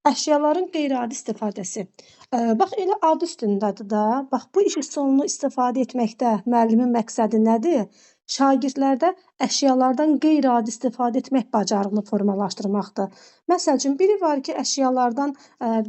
Əşyaların qeyri-adi istifadəsi. Bax elə adı üstündədir də. Bax bu iş üsulunu istifadə etməkdə müəllimin məqsədi nədir? Şagirdlərdə əşyalardan qeyri-adi istifadə etmək bacarığını formalaşdırmaqdır. Məsəl üçün biri var ki, əşyalardan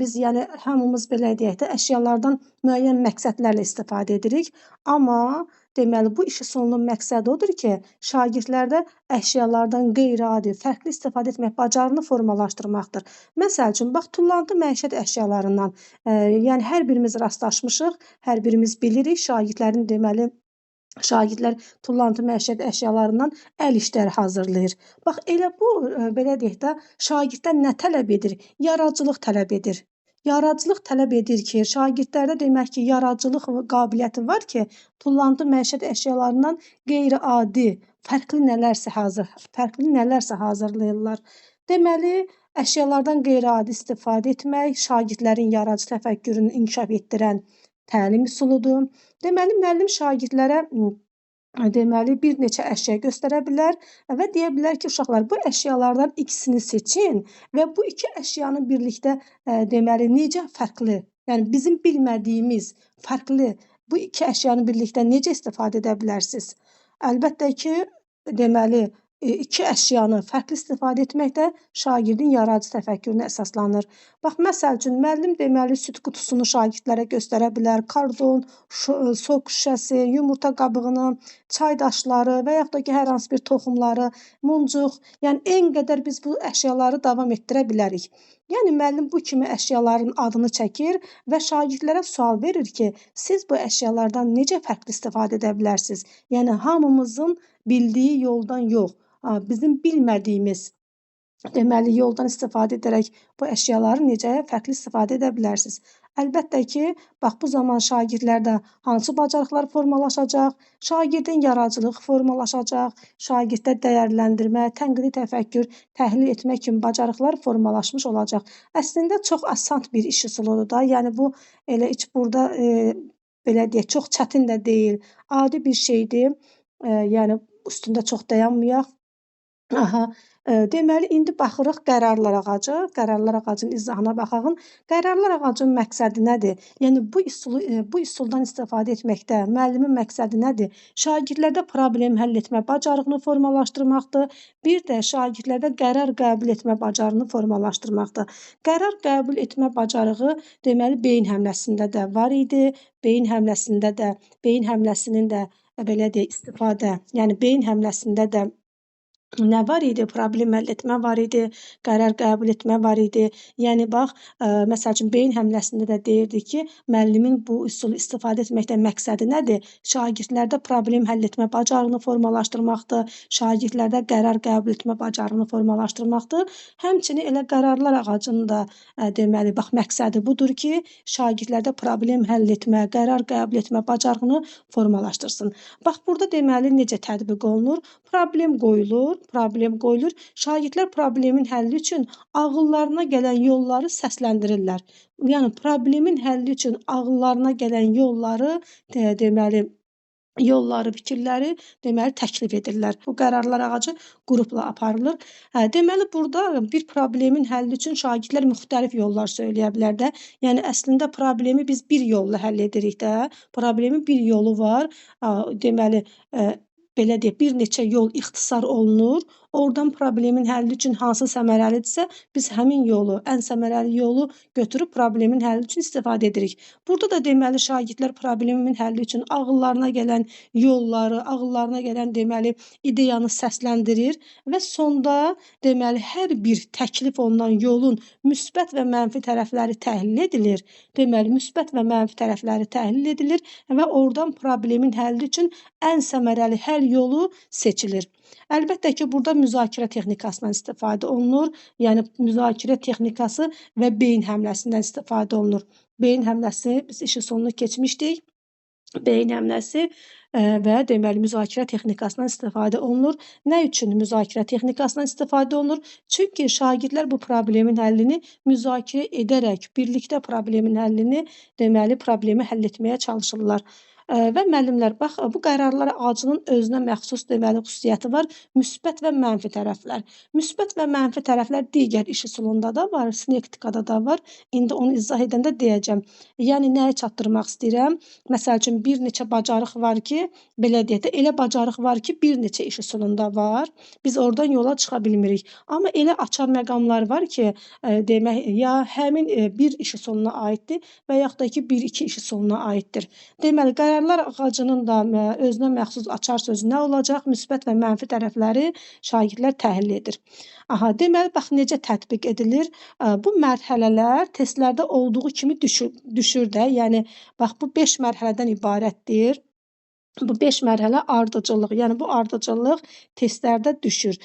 biz yəni hamımız belə deyək də, əşyalardan müəyyən məqsədlərlə istifadə edirik, amma deməli bu iş üsulunun məqsədi odur ki, şagirdlərdə əşyalardan qeyri-adi, fərqli istifadə etmək bacarığını formalaşdırmaqdır. Məsəl üçün, bax, tullantı məişət əşyalarından, yəni hər birimiz rastlaşmışıq, hər birimiz bilirik, şagirdlər tullantı məişət əşyalarından əl işləri hazırlayır. Bax, elə bu, belə deyək də, şagirddən nə tələb edir? Yaradıcılıq tələb edir. Yaradıcılıq tələb edir ki, şagirdlərdə demək ki, yaradıcılıq qabiliyyəti var ki, tullantı məişət əşyalarından qeyri-adi, fərqli nələrsə hazırlayırlar. Deməli, əşyalardan qeyri-adi istifadə etmək şagirdlərin yaradıcı təfəkkürünü inkişaf etdirən təlim üsuludur. Deməli, müəllim şagirdlərə bir neçə əşya göstərə bilər və deyə bilər ki, uşaqlar, bu əşyalardan ikisini seçin və bu iki əşyanı birlikdə necə fərqli, yəni bizim bilmədiyimiz fərqli bu iki əşyanı birlikdə necə istifadə edə bilərsiniz? Əlbəttə ki, iki əşyanı fərqli istifadə etmək də şagirdin yaradıcı təfəkkürünə əsaslanır. Bax, məsəl üçün, müəllim süd qutusunu şagirdlərə göstərə bilər, kardon, sok şüşəsi, yumurta qabığını, çay daşları və yaxud da ki, hər hansı bir toxumları, muncuq, yəni en qədər biz bu əşyaları davam etdirə bilərik. Yəni, müəllim bu kimi əşyaların adını çəkir və şagirdlərə sual verir ki, siz bu əşyalardan necə fərqli istifadə edə bilərsiniz? Yəni, hamımızın bildiyi yoldan yox, bizim bilmədiyimiz yoldan istifadə edərək bu əşyaları necə fərqli istifadə edə bilərsiniz? Əlbəttə ki, bax bu zaman şagirdlərdə hansı bacarıqlar formalaşacaq? Şagirdin yaradıcılığı formalaşacaq, şagirddə dəyərləndirmə, tənqidi təfəkkür, təhlil etmə kimi bacarıqlar formalaşmış olacaq. Əslində çox asan bir iş üsuludur da. Yəni bu elə heç burada belə deyək, çox çətin də deyil, adi bir şeydir. Yəni üstündə çox dayanmayaq. Deməli, indi baxırıq qərarlar ağacı, qərarlar ağacının izahına baxaq. Qərarlar ağacının məqsədi nədir? Yəni, bu üsuldan istifadə etməkdə müəllimin məqsədi nədir? Şagirdlərdə problem həll etmə bacarığını formalaşdırmaqdır. Bir də şagirdlərdə qərar qəbul etmə bacarığını formalaşdırmaqdır. Qərar qəbul etmə bacarığı, deməli, beyin həmləsində də var idi. Beyin həmləsinin də belə deyək, istifadə, yəni beyin həmləsində də nə var idi? Problem həll etmə var idi, qərar qəbul etmə var idi. Yəni, bax, məsəl üçün, beyin həmləsində də deyirdi ki, müəllimin bu üsulu istifadə etməkdə məqsədi nədir? Şagirdlərdə problem həll etmə bacarığını formalaşdırmaqdır, şagirdlərdə qərar qəbul etmə bacarığını formalaşdırmaqdır. Həmçinin elə qərarlar ağacının da bax, məqsədi budur ki, şagirdlərdə problem həll etmə, qərar qəbul etmə bacarığını formalaşdırsın. Bax, burada deməli necə tətbiq olunur? Problem qoyulur. Şagirdlər problemin həlli üçün ağıllarına gələn yolları səsləndirirlər. Yəni, problemin həlli üçün ağıllarına gələn fikirləri təklif edirlər. Bu qərarlar ağacı qrupla aparılır. Deməli, burada bir problemin həlli üçün şagirdlər müxtəlif yollar söyləyə bilər də. Yəni, əslində problemi biz bir yolla həll edirik də. Problemin bir yolu var. Deməli, belə deyək, bir neçə yol ixtisar olunur. Oradan problemin həlli üçün hansı səmərəlidirsə, biz həmin yolu, ən səmərəli yolu götürüb problemin həlli üçün istifadə edirik. Burada da deməli şagirdlər problemin həlli üçün ağıllarına gələn yolları, ağıllarına gələn ideyanı səsləndirir və sonda hər bir təklif olunan yolun müsbət və mənfi tərəfləri təhlil edilir. Müsbət və mənfi tərəfləri təhlil edilir və oradan problemin həlli üçün ən səmərəli həll yolu seçilir. Əlbəttə ki, burada müzakirə texnikasından istifadə olunur. Yəni, müzakirə texnikası və beyin həmləsindən istifadə olunur. Beyin həmləsi, biz iş üsulunu keçmişdik. Beyin həmləsi və müzakirə texnikasından istifadə olunur. Nə üçün müzakirə texnikasından istifadə olunur? Çünki şagirdlər bu problemin həllini müzakirə edərək, birlikdə problemi həll etməyə çalışırlar. Və müəllimlər, bax, bu qərarlar ağacının özünə məxsus deməli xüsusiyyəti var, müsbət və mənfi tərəflər. Müsbət və mənfi tərəflər digər iş üsulunda da var, sinektikada da var. İndi onu izah edəndə deyəcəm. Yəni nəyi çatdırmaq istəyirəm? Məsəl üçün bir neçə bacarıq var ki, belə deyək də, elə bacarıq var ki, bir neçə iş üsulunda var. Biz oradan yola çıxa bilmirik. Amma elə açar məqamlar var ki, demək ya həmin bir iş üsuluna aiddir və yaxud da ki, bir-iki iş üsuluna aiddir. Deməli, qərarlar ağacının da özünə məxsus açar sözü nə olacaq? Müsbət və mənfi tərəfləri şagirdlər təhlil edir. Aha, deməli, bax necə tətbiq edilir? Bu mərhələlər testlərdə olduğu kimi düşür də. Yəni, bax, bu 5 mərhələdən ibarətdir. Bu 5 mərhələ ardıcıllıq, yəni bu ardıcıllıq testlərdə düşür.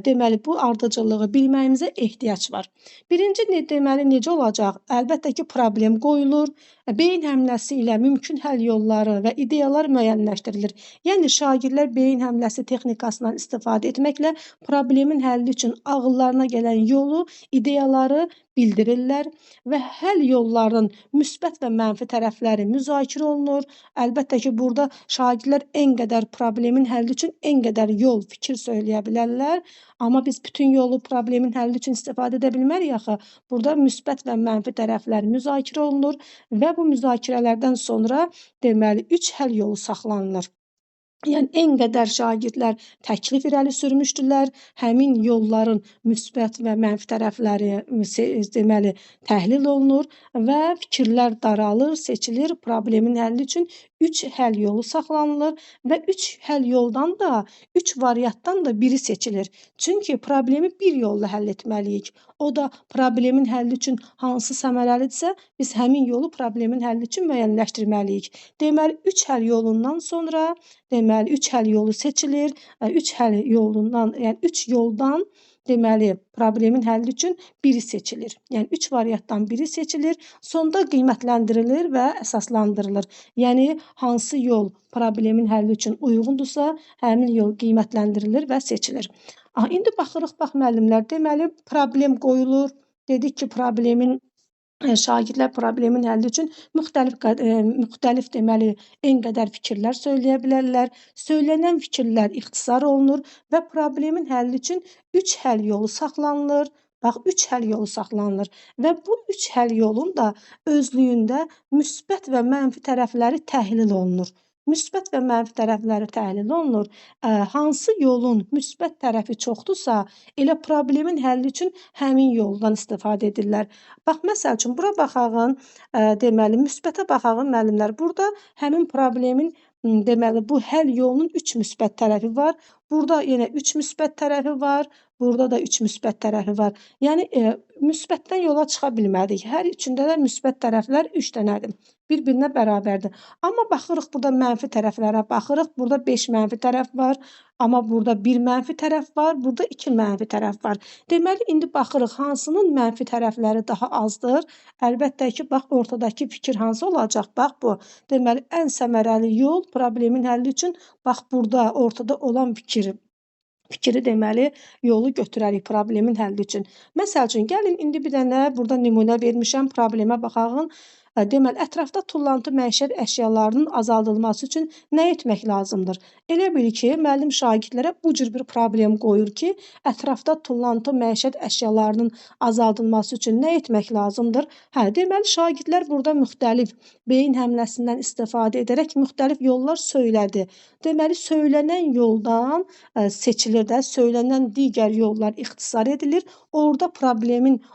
Deməli, bu ardıcıllığı bilməyimizə ehtiyac var. Birinci deməli, necə olacaq? Əlbəttə ki, problem qoyulur, beyin həmləsi ilə mümkün həll yolları və ideyalar müəyyənləşdirilir. Yəni, şagirdlər beyin həmləsi texnikasından istifadə etməklə problemin həlli üçün ağıllarına gələn yolu, ideyaları bildirirlər və həll yollarının müsbət və mənfi tərəfləri müzakirə olunur. Əlbəttə ki, burada şagirdlər ən qədər problemin həlli üçün ən qədər yol, fikir söyləyə bilərlər. Amma biz bütün yolu problemin həlli üçün istifadə edə bilmərik axı. Burada müsbət və mənfi tərəflər müzakirə olunur və bu müzakirələrdən sonra deməli 3 həll yolu saxlanılır. Yəni ən qədər şagirdlər təklif irəli sürmüşdülər. Həmin yolların müsbət və mənfi tərəfləri deməli təhlil olunur və fikirlər daralır, seçilir. Problemin həlli üçün 3 həll yolu saxlanılır və 3 həll yoldan da, 3 variantdan da biri seçilir. Çünki problemi bir yolla həll etməliyik. O da problemin həlli üçün hansı səmərəlidirsə, biz həmin yolu problemin həlli üçün müəyyənləşdirməliyik. Deməli, 3 həll yolundan sonra deməli 3 həll yolu seçilir. 3 həll yolundan, yəni 3 yoldan deməli problemin həlli üçün biri seçilir. Yəni 3 variantdan biri seçilir, sonda qiymətləndirilir və əsaslandırılır. Yəni hansı yol problemin həlli üçün uyğundursa, həmin yol qiymətləndirilir və seçilir. İndi baxırıq, bax müəllimlər, deməli problem qoyulur. Dedik ki, şagirdlər problemin həlli üçün müxtəlif deməli ən qədər fikirlər söyləyə bilərlər. Söylənən fikirlər ixtisar olunur və problemin həlli üçün 3 həll yolu saxlanılır. Bax, 3 həll yolu saxlanılır və bu 3 həll yolun da özlüyündə müsbət və mənfi tərəfləri təhlil olunur. Müsbət və mənfi tərəfləri təhlil olunur. Hansı yolun müsbət tərəfi çoxdursa, elə problemin həlli üçün həmin yoldan istifadə edirlər. Bax, məsəl üçün, bura baxağın, deməli, müsbətə baxağın müəllimlər. Burada həmin problemin deməli, bu həll yolunun 3 müsbət tərəfi var. Burada yenə 3 müsbət tərəfi var. Burada da 3 müsbət tərəfi var. Yəni, müsbətdən yola çıxa bilmədik. Hər üçündə də müsbət tərəflər 3 dənədir. Bir-birinə bərabərdir. Amma baxırıq burada mənfi tərəflərə, baxırıq burada 5 mənfi tərəf var. Amma burada 1 mənfi tərəf var, burada 2 mənfi tərəf var. Deməli, indi baxırıq hansının mənfi tərəfləri daha azdır. Əlbəttə ki, bax, ortadakı fikir hansı olacaq? Bax, bu. Deməli, ən səmərəli yol problemin həlli üçün bax, burada ortada olan fikri deməli yolu götürərik problemin həlli üçün. Məsəl üçün, gəlin indi bir dənə burada nümunə vermişəm, problemə baxağın. Deməli, ətrafda tullantı məişət əşyalarının azaldılması üçün nə etmək lazımdır? Elə bil ki, müəllim şagirdlərə bu cür bir problem qoyur ki, ətrafda tullantı məişət əşyalarının azaldılması üçün nə etmək lazımdır? Deməli, şagirdlər burada müxtəlif beyin həmləsindən istifadə edərək müxtəlif yollar söylədi. Deməli, söylənən yoldan seçilir də, söylənən digər yollar ixtisar edilir. Orada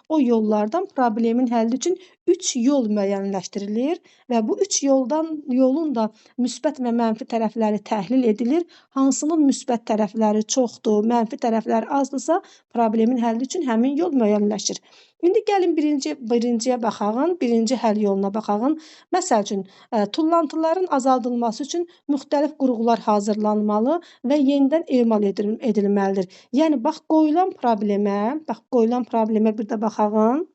o yollardan problemin həlli üçün 3 yol müəyyənləşdirilir və bu 3 yolun da müsbət və mənfi tərəfləri təhlil edilir. Hansının müsbət tərəfləri çoxdur, mənfi tərəfləri azdırsa, problemin həlli üçün həmin yol müəyyənləşir. İndi gəlin birinciyə baxağın, birinci həll yoluna baxağın. Məsəl üçün, tullantıların azaldılması üçün müxtəlif qurğular hazırlanmalı və yenidən emal edilməlidir. Yəni, bax, qoyulan problemə bir də baxağın.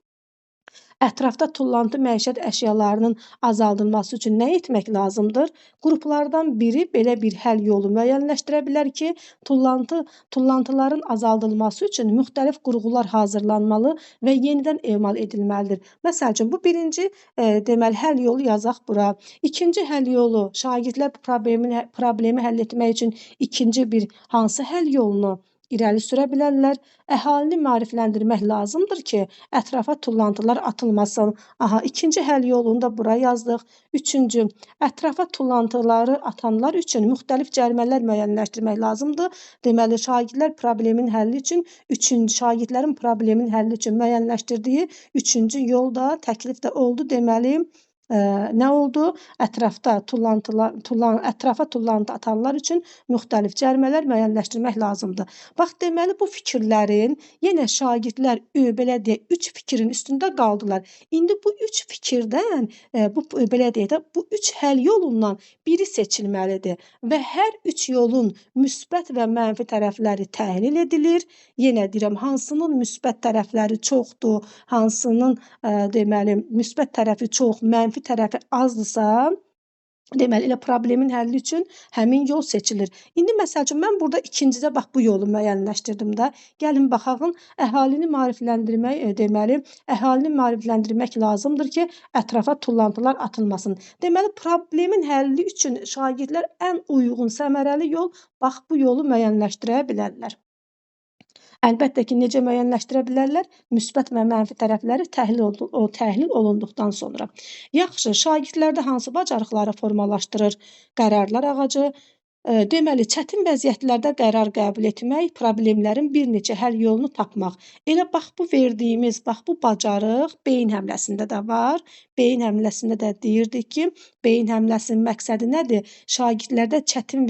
Ətrafda tullantı məişət əşyalarının azaldılması üçün nə etmək lazımdır? Qruplardan biri belə bir həll yolu müəyyənləşdirə bilər ki, tullantıların azaldılması üçün müxtəlif qurğular hazırlanmalı və yenidən emal edilməlidir. Məsəl üçün, bu birinci deməli həll yolu yazaq bura. İkinci həll yolu şagirdlər problemi həll etmək üçün ikinci bir hansı həll yolunu irəli sürə bilərlər? Əhalini maarifləndirmək lazımdır ki, ətrafa tullantılar atılmasın. Aha, ikinci həll yolunu da bura yazdıq. Üçüncü, ətrafa tullantıları atanlar üçün müxtəlif cərimələr müəyyənləşdirmək lazımdır. Deməli, şagirdlərin problemin həlli üçün müəyyənləşdirdiyi üçüncü yol da, təklif də oldu. Deməli, nə oldu? Ətrafa tullantı atanlar üçün müxtəlif cərimələr müəyyənləşdirmək lazımdır. Bax, deməli, bu fikirlərin yenə şagirdlər belə deyək, 3 fikrin üstündə qaldılar. İndi bu 3 fikirdən, belə deyək də, bu 3 həll yolundan biri seçilməlidir və hər 3 yolun müsbət və mənfi tərəfləri təhlil edilir. Yenə deyirəm, hansının müsbət tərəfləri çoxdur, hansının deməli, müsbət tərəfi çox, mənfi tərəfi azdırsa, deməli, elə problemin həlli üçün həmin yol seçilir. İndi məsəl üçün, mən burada ikincidə bax bu yolu müəyyənləşdirdim də. Gəlin baxaq, əhalini maarifləndirmək lazımdır ki, ətrafa tullantılar atılmasın. Deməli, problemin həlli üçün şagirdlər ən uyğun, səmərəli yol bax bu yolu müəyyənləşdirə bilərlər. Əlbəttə ki, necə müəyyənləşdirə bilərlər? Müsbət və mənfi tərəfləri təhlil olunduqdan sonra. Yaxşı, şagirdlərdə hansı bacarıqları formalaşdırır? Qərarlar ağacı. Deməli, çətin vəziyyətlərdə qərar qəbul etmək, problemlərin bir neçə həll yolunu tapmaq. Elə bax bu verdiyimiz, bax bu bacarıq beyin həmləsində də var. Beyin həmləsində də deyirdik ki, beyin həmləsinin məqsədi nədir? Şagirdlərdə çətin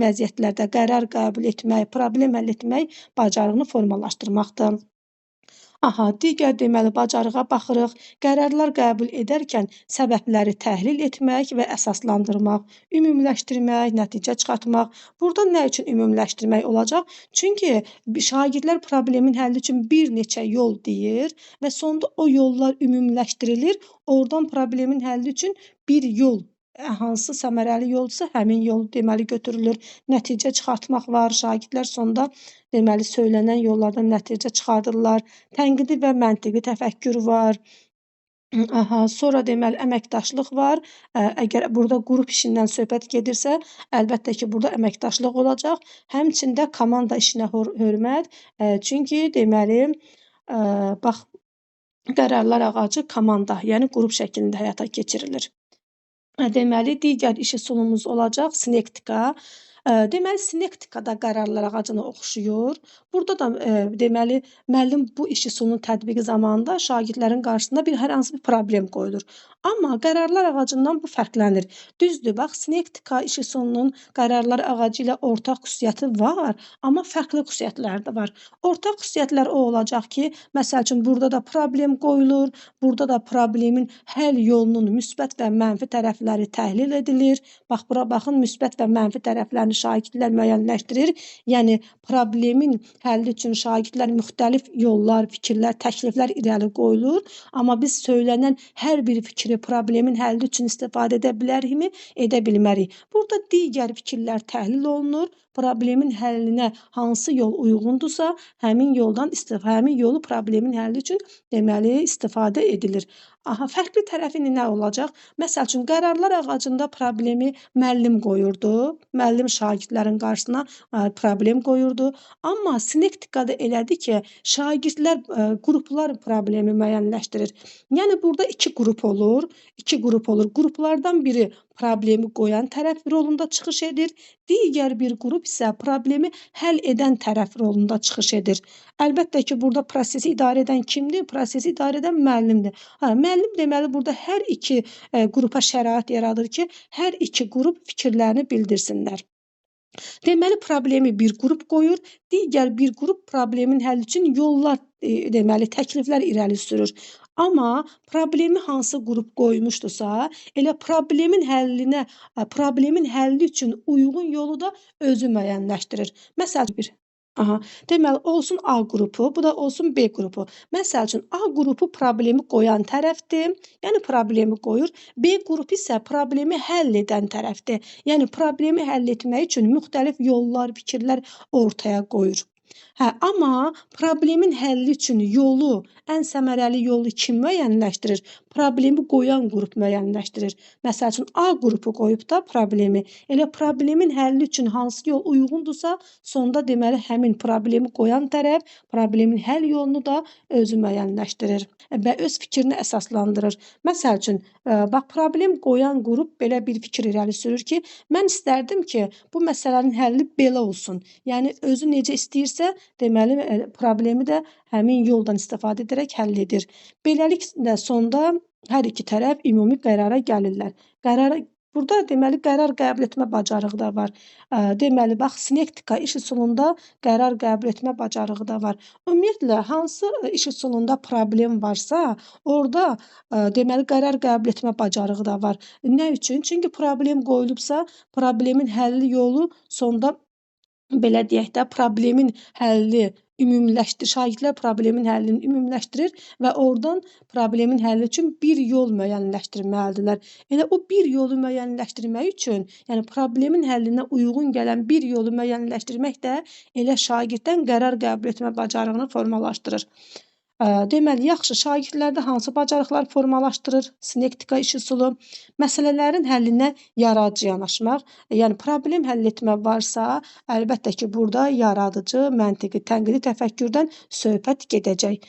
vəziyyətlərdə qərar qəbul etmək, problem həll etmək bacarığını formalaşdırmaqdır. Aha, digər deməli bacarığa baxırıq. Qərarlar qəbul edərkən səbəbləri təhlil etmək və əsaslandırmaq, ümumiləşdirmək, nəticə çıxartmaq. Burada nə üçün ümumiləşdirmək olacaq? Çünki şagirdlər problemin həlli üçün bir neçə yol deyir və sonda o yollar ümumiləşdirilir. Oradan problemin həlli üçün bir yol, hansı səmərəli yolsa həmin yol deməli götürülür. Nəticə çıxartmaq var. Şagirdlər sonda deməli söylənən yollardan nəticə çıxardırlar. Tənqidi və məntiqi təfəkkür var. Aha, sonra deməli əməkdaşlıq var. Əgər burada qrup işindən söhbət gedirsə, əlbəttə ki, burada əməkdaşlıq olacaq. Həmçində komanda işinə hörmət. Çünki deməli bax qərarlar ağacı komanda, yəni qrup şəklində həyata keçirilir. Deməli, digər iş üsulumuz olacaq sinektika. Deməli, sinektikada qərarlar ağacına oxşuyur. Burada da deməli, müəllim bu iş üsulunun tətbiqi zamanında şagirdlərin qarşısına hər hansı bir problem qoyulur. Amma qərarlar ağacından bu fərqlənir. Düzdür, bax, sinektika iş üsulunun qərarlar ağacı ilə ortaq xüsusiyyəti var, amma fərqli xüsusiyyətləri də var. Ortaq xüsusiyyətlər o olacaq ki, məsəl üçün, burada da problem qoyulur, burada da problemin həll yolunun müsbət və mənfi tərəfləri təhlil edilir. Bax, bura baxın, müsbət və mənfi tərəflərini şagirdlər müəyyənləşdirir. Yəni, problemin həlli üçün şagirdlər müxtəlif yollar, fikirlər, təkliflər irəli qoyulur. Amma biz söylənən hər bir fikri problemin həlli üçün istifadə edə bilərikmi? Edə bilmərik. Burada digər fikirlər təhlil olunur. Problemin həllinə hansı yol uyğundursa, həmin yolu problemin həlli üçün deməli istifadə edilir. Aha, fərqli tərəfi nə olacaq? Məsəl üçün, qərarlar ağacında problemi müəllim qoyurdu. Müəllim şagirdlərin qarşısına problem qoyurdu. Amma sinektikada elədir ki, şagirdlər qruplar problemi müəyyənləşdirir. Yəni, burada iki qrup olur. Qruplardan biri problemi qoyan tərəf rolunda çıxış edir. Digər bir qrup isə problemi həll edən tərəf rolunda çıxış edir. Əlbəttə ki, burada prosesi idarə edən kimdir? Prosesi idarə edən müəllimdir. Müəllim deməli burada hər iki qrupa şərait yaradır ki, hər iki qrup fikirlərini bildirsinlər. Deməli, problemi bir qrup qoyur, digər bir qrup problemin həlli üçün yollar, deməli, təkliflər irəli sürür. Amma problemi hansı qrup qoymuşdursa, elə problemin həlli üçün uyğun yolu da özü müəyyənləşdirir. Məsəl üçün, Aha, deməli olsun A qrupu, bu da olsun B qrupu. Məsəl üçün A qrupu problemi qoyan tərəfdir, yəni problemi qoyur. B qrupu isə problemi həll edən tərəfdir. Yəni problemi həll etmək üçün müxtəlif yollar, fikirlər ortaya qoyur. Hə, amma problemin həlli üçün yolu, ən səmərəli yolu kim müəyyənləşdirir? Problemi qoyan qrup müəyyənləşdirir. Məsəl üçün A qrupu qoyub da problemi. Elə problemin həlli üçün hansı yol uyğundursa, sonda deməli həmin problemi qoyan tərəf problemin həll yolunu da özü müəyyənləşdirir və öz fikrini əsaslandırır. Məsəl üçün, bax problem qoyan qrup belə bir fikir irəli sürür ki, mən istərdim ki, bu məsələnin həlli belə olsun. Yəni özü necə istəyirsə, deməli problemi də həmin yoldan istifadə edərək həll edir. Beləliklə sonda hər iki tərəf ümumi qərara gəlirlər. Burada deməli qərar qəbul etmə bacarığı da var. Deməli bax sinektika iş üsulunda qərar qəbul etmə bacarığı da var. Ümumiyyətlə hansı iş üsulunda problem varsa, orada deməli qərar qəbul etmə bacarığı da var. Nə üçün? Çünki problem qoyulubsa, problemin həlli yolu sonda belə deyək də problemin həlli şagirdlər problemin həllini ümumiləşdirir və oradan problemin həlli üçün bir yol müəyyənləşdirməlidirlər. Elə o bir yolu müəyyənləşdirmək üçün, yəni problemin həllinə uyğun gələn bir yolu müəyyənləşdirmək də elə şagirddən qərar qəbul etmə bacarığını formalaşdırır. Deməli, yaxşı şagirdlərdə hansı bacarıqlar formalaşdırır? Sinektika iş üsulu, məsələlərin həllinə yaradıcı yanaşmaq, yəni problem həll etmə varsa, əlbəttə ki, burada yaradıcı, məntiqi, tənqidi təfəkkürdən söhbət gedəcək.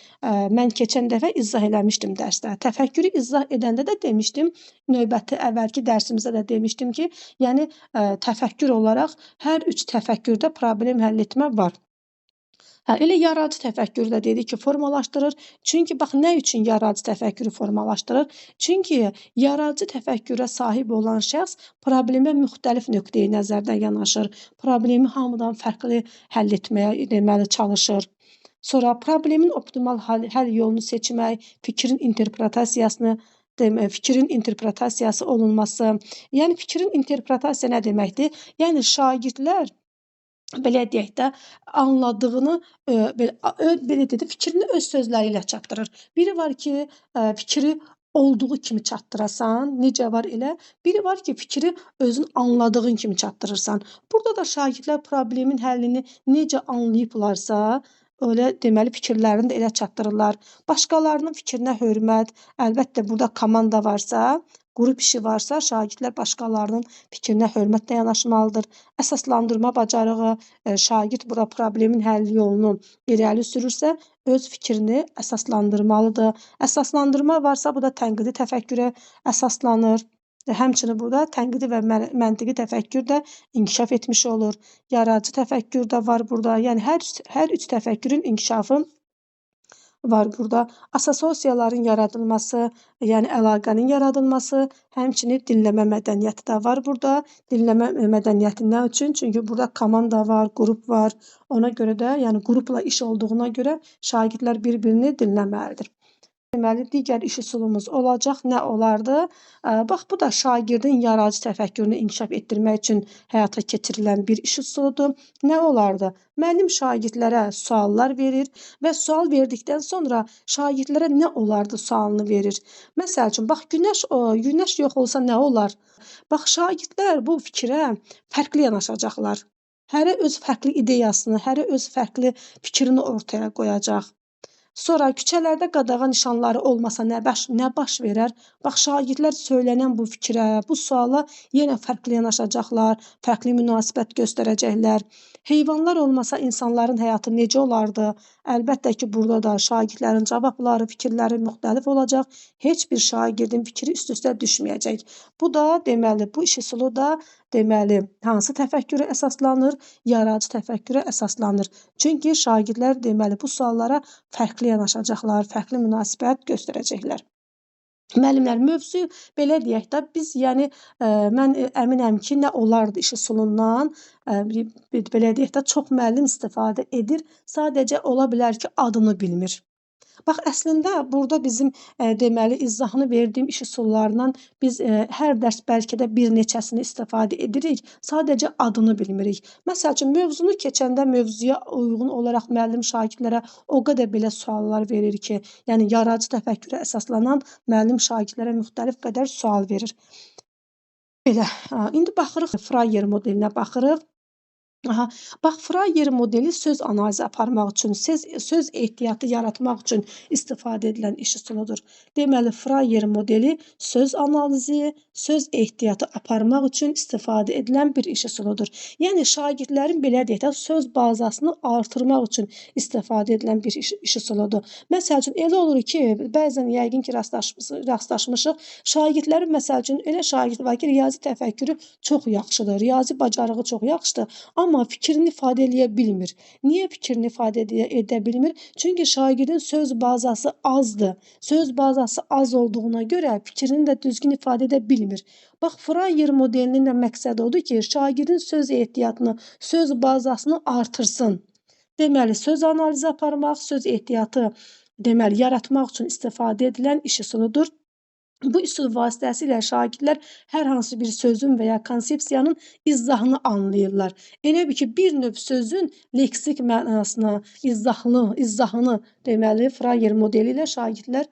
Mən keçən dəfə izah eləmişdim dərsdə. Təfəkkürü izah edəndə də demişdim, növbəti əvvəlki dərsimizdə də demişdim ki, yəni təfəkkür olaraq hər üç təfəkkürdə problem həll etmə var. Hə, elə yaradıcı təfəkkürü də dedik ki, formalaşdırır. Çünki bax nə üçün yaradıcı təfəkkürü formalaşdırır? Çünki yaradıcı təfəkkürə sahib olan şəxs problemə müxtəlif nöqteyi nəzərdən yanaşır. Problemi hamıdan fərqli həll etməyə deməli çalışır. Sonra problemin optimal həll yolunu seçmək, fikrin interpretasiyası olunması. Yəni fikrin interpretasiya nə deməkdir? Yəni şagirdlər belə deyək də, anladığını belə deyək də, fikrini öz sözləri ilə çatdırır. Biri var ki, fikri olduğu kimi çatdırasan, necə var elə. Biri var ki, fikri özün anladığın kimi çatdırırsan. Burada da şagirdlər problemin həllini necə anlayıblarsa, elə deməli fikirlərini də elə çatdırırlar. Başqalarının fikrinə hörmət, əlbəttə burada komanda varsa, qrup işi varsa, şagirdlər başqalarının fikrinə hörmətlə yanaşmalıdır. Əsaslandırma bacarığı, şagird bura problemin həll yolunu irəli sürürsə, öz fikrini əsaslandırmalıdır. Əsaslandırma varsa, bu da tənqidi təfəkkürə əsaslanır. Həmçinin burada tənqidi və məntiqi təfəkkür də inkişaf etmiş olur. Yaradıcı təfəkkür də var burada. Yəni hər üç təfəkkürün inkişafı var burada. Asosiasiyaların yaradılması, yəni əlaqənin yaradılması, həmçinin dinləmə mədəniyyəti də var burada. Dinləmə mədəniyyəti nə üçün? Çünki burada komanda var, qrup var. Ona görə də, yəni qrupla iş olduğuna görə şagirdlər bir-birini dinləməlidir. Deməli, digər iş üsulumuz olacaq. Nə olardı? Bax, bu da şagirdin yaradıcı təfəkkürünü inkişaf etdirmək üçün həyata keçirilən bir iş üsuludur. Nə olardı? Müəllim şagirdlərə suallar verir və sual verdikdən sonra şagirdlərə nə olardı sualını verir. Məsəl üçün, bax, günəş yox olsa nə olar? Bax, şagirdlər bu fikrə fərqli yanaşacaqlar. Hərə öz fərqli ideyasını, hərə öz fərqli fikrini ortaya qoyacaq. Sonra küçələrdə qadağan nişanları olmasa nə baş verər? Bax, şagirdlər söylənən bu fikrə, bu suala yenə fərqli yanaşacaqlar, fərqli münasibət göstərəcəklər. Heyvanlar olmasa insanların həyatı necə olardı? Əlbəttə ki, burada da şagirdlərin cavabları, fikirləri müxtəlif olacaq. Heç bir şagirdin fikri üst-üstə düşməyəcək. Bu da deməli, bu iş üsulu da deməli, hansı təfəkkürə əsaslanır? Yaradıcı təfəkkürə əsaslanır. Çünki şagirdlər deməli bu suallara fərqli yanaşacaqlar, fərqli münasibət göstərəcəklər. Müəllimlər, mövzu belə deyək də, biz yəni mən əminəm ki, nə olardı iş üsulundan belə deyək də, çox müəllim istifadə edir. Sadəcə ola bilər ki, adını bilmir. Bax, əslində burada bizim, deməli, izahını verdiyim iş üsullarından biz, hər dərs bəlkə də bir neçəsini istifadə edirik, sadəcə adını bilmirik. Məsəl üçün, mövzunu keçəndə mövzuya uyğun olaraq müəllim şagirdlərə o qədər belə suallar verir ki, yəni yaradıcı təfəkkürə əsaslanan müəllim şagirdlərə müxtəlif qədər sual verir. Belə, indi baxırıq Frayer modelinə baxırıq. Aha, bax, Frayer modeli söz analizi aparmaq üçün, söz ehtiyatı yaratmaq üçün istifadə edilən iş üsuludur. Deməli, Frayer modeli söz analizi, söz ehtiyatı aparmaq üçün istifadə edilən bir iş üsuludur. Yəni, şagirdlərin belə deyək də, söz bazasını artırmaq üçün istifadə edilən bir iş üsuludur. Məsəl üçün, elə olur ki, bəzən yəqin ki, rastlaşmışıq, şagirdlərin, məsəl üçün, elə şagird var ki, riyazi təfəkkürü çox yaxşıdır, riyazi bacarığı çox yaxşıdır, amma fikrini ifadə eləyə bilmir. Niyə fikrini ifadə edə bilmir? Çünki şagirdin söz bazası azdır. Söz bazası az olduğuna görə fikrini də düzgün ifadə edə bilmir. Bax, Frayer modelinin də məqsədi odur ki, şagirdin söz ehtiyatını, söz bazasını artırsın. Deməli, söz analizi aparmaq, söz ehtiyatı deməli, yaratmaq üçün istifadə edilən iş üsuludur. Bu üsul vasitəsilə şagirdlər hər hansı bir sözün və ya konsepsiyanın izahını anlayırlar. Elə bil ki, bir növ sözün leksik mənasını, izahını deməli, Frayer modeli ilə şagirdlər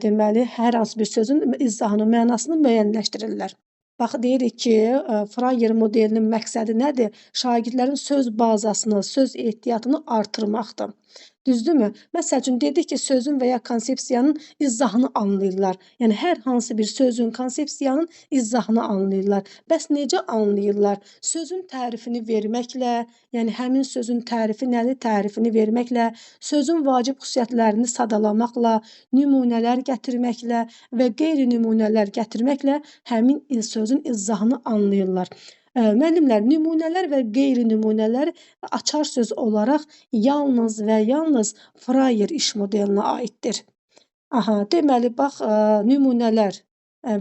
deməli, hər hansı bir sözün izahını, mənasını müəyyənləşdirirlər. Bax, deyirik ki, Frayer modelinin məqsədi nədir? Şagirdlərin söz bazasını, söz ehtiyatını artırmaqdır. Düzdürmü? Məsəl üçün, dedik ki, sözün və ya konsepsiyanın izahını anlayırlar. Yəni, hər hansı bir sözün, konsepsiyanın izahını anlayırlar. Bəs necə anlayırlar? Sözün tərifini verməklə, yəni həmin sözün tərifi nədir? Tərifini verməklə, sözün vacib xüsusiyyətlərini sadalamaqla, nümunələr gətirməklə və qeyri-nümunələr gətirməklə həmin sözün izahını anlayırlar. Müəllimlər, nümunələr və qeyri-nümunələr açar söz olaraq yalnız və yalnız Frayer iş modelinə aiddir. Aha, deməli, bax, nümunələr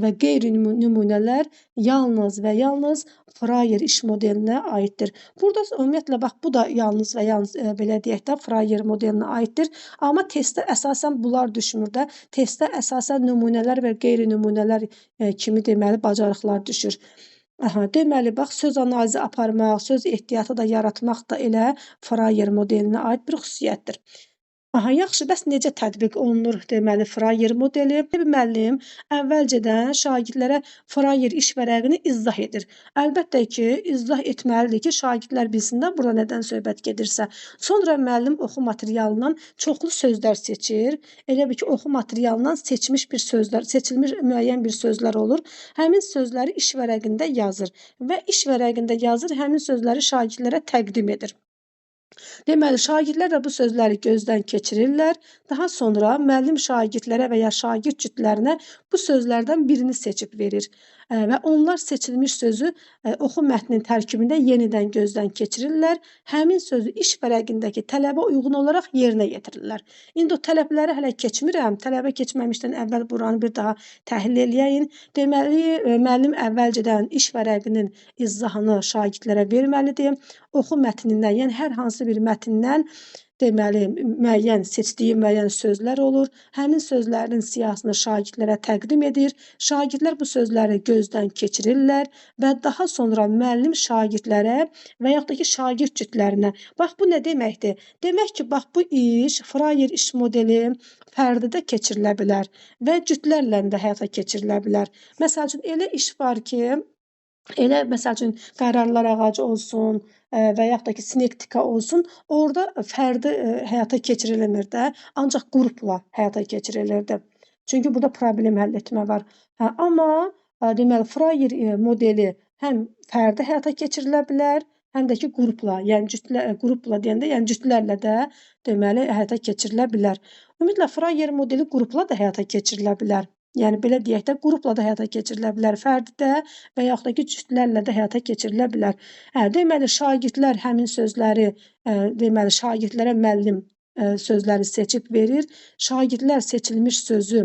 və qeyri-nümunələr yalnız və yalnız Frayer iş modelinə aiddir. Burada ümumiyyətlə, bax, bu da yalnız və yalnız, belə deyək də, Frayer modelinə aiddir. Amma testdə əsasən bunlar düşmür də. Testdə əsasən nümunələr və qeyri-nümunələr kimi deməli bacarıqlar düşür. Aha, deməli, bax, söz analizi aparmaq, söz ehtiyatı da yaratmaq da elə Frayer modelinə aid bir xüsusiyyətdir. Aha, yaxşı, bəs necə tətbiq olunur deməli Frayer modeli? Bir müəllim əvvəlcədən şagirdlərə Frayer iş vərəqini izah edir. Əlbəttə ki, izah etməlidir ki, şagirdlər bilsinlər burada nədən söhbət gedirsə. Sonra müəllim oxu materialından çoxlu sözlər seçir. Elə bil ki, oxu materialından seçilmiş müəyyən bir sözlər olur. Həmin sözləri iş vərəqində yazır və iş vərəqində yazır, həmin sözləri şagirdlərə təqdim edir. Deməli, şagirdlər də bu sözləri gözdən keçirirlər. Daha sonra müəllim şagirdlərə və ya şagird cütlərinə bu sözlərdən birini seçib verir və onlar seçilmiş sözü oxu mətnin tərkibində yenidən gözdən keçirirlər. Həmin sözü iş vərəqindəki tələbə uyğun olaraq yerinə yetirirlər. İndi o tələbləri hələ keçmirəm. Tələbə keçməmişdən əvvəl buranı bir daha təhlil eləyəyin. Deməli, müəllim əvvəlcədən iş vərəqinin izahını şagirdlərə verməlidir. Oxu mətnindən, yəni hər hansı bir mətndən deməli, seçdiyi müəyyən sözlər olur. Həmin sözlərin siyahısını şagirdlərə təqdim edir. Şagirdlər bu sözləri gözdən keçirirlər və daha sonra müəllim şagirdlərə və yaxud da ki, şagird cütlərinə. Bax, bu nə deməkdir? Demək ki, bax, bu iş, Frayer iş modeli fərdidə keçirilə bilər və cütlərlə də həyata keçirilə bilər. Məsəl üçün, elə iş var ki, elə məsəl üçün qərarlar ağacı olsun və yaxud da ki, sinektika olsun, orada fərdi həyata keçirilmir də, ancaq qrupla həyata keçirilirdi. Çünki burada problem həll etmə var. Amma deməli, Frayer modeli həm fərdi həyata keçirilə bilər, həm də ki, qrupla, yəni qrupla deyəndə, yəni cütlərlə də deməli həyata keçirilə bilər. Ümumiyyətlə, Frayer modeli qrupla da həyata keçirilə bilər. Yəni, belə deyək də, qrupla da həyata keçirilə bilər, fərdidə və yaxud da ki, cütlərlə də həyata keçirilə bilər. Deməli, şagirdlər həmin sözləri, deməli, şagirdlərə müəllim sözləri seçib verir. Şagirdlər seçilmiş sözü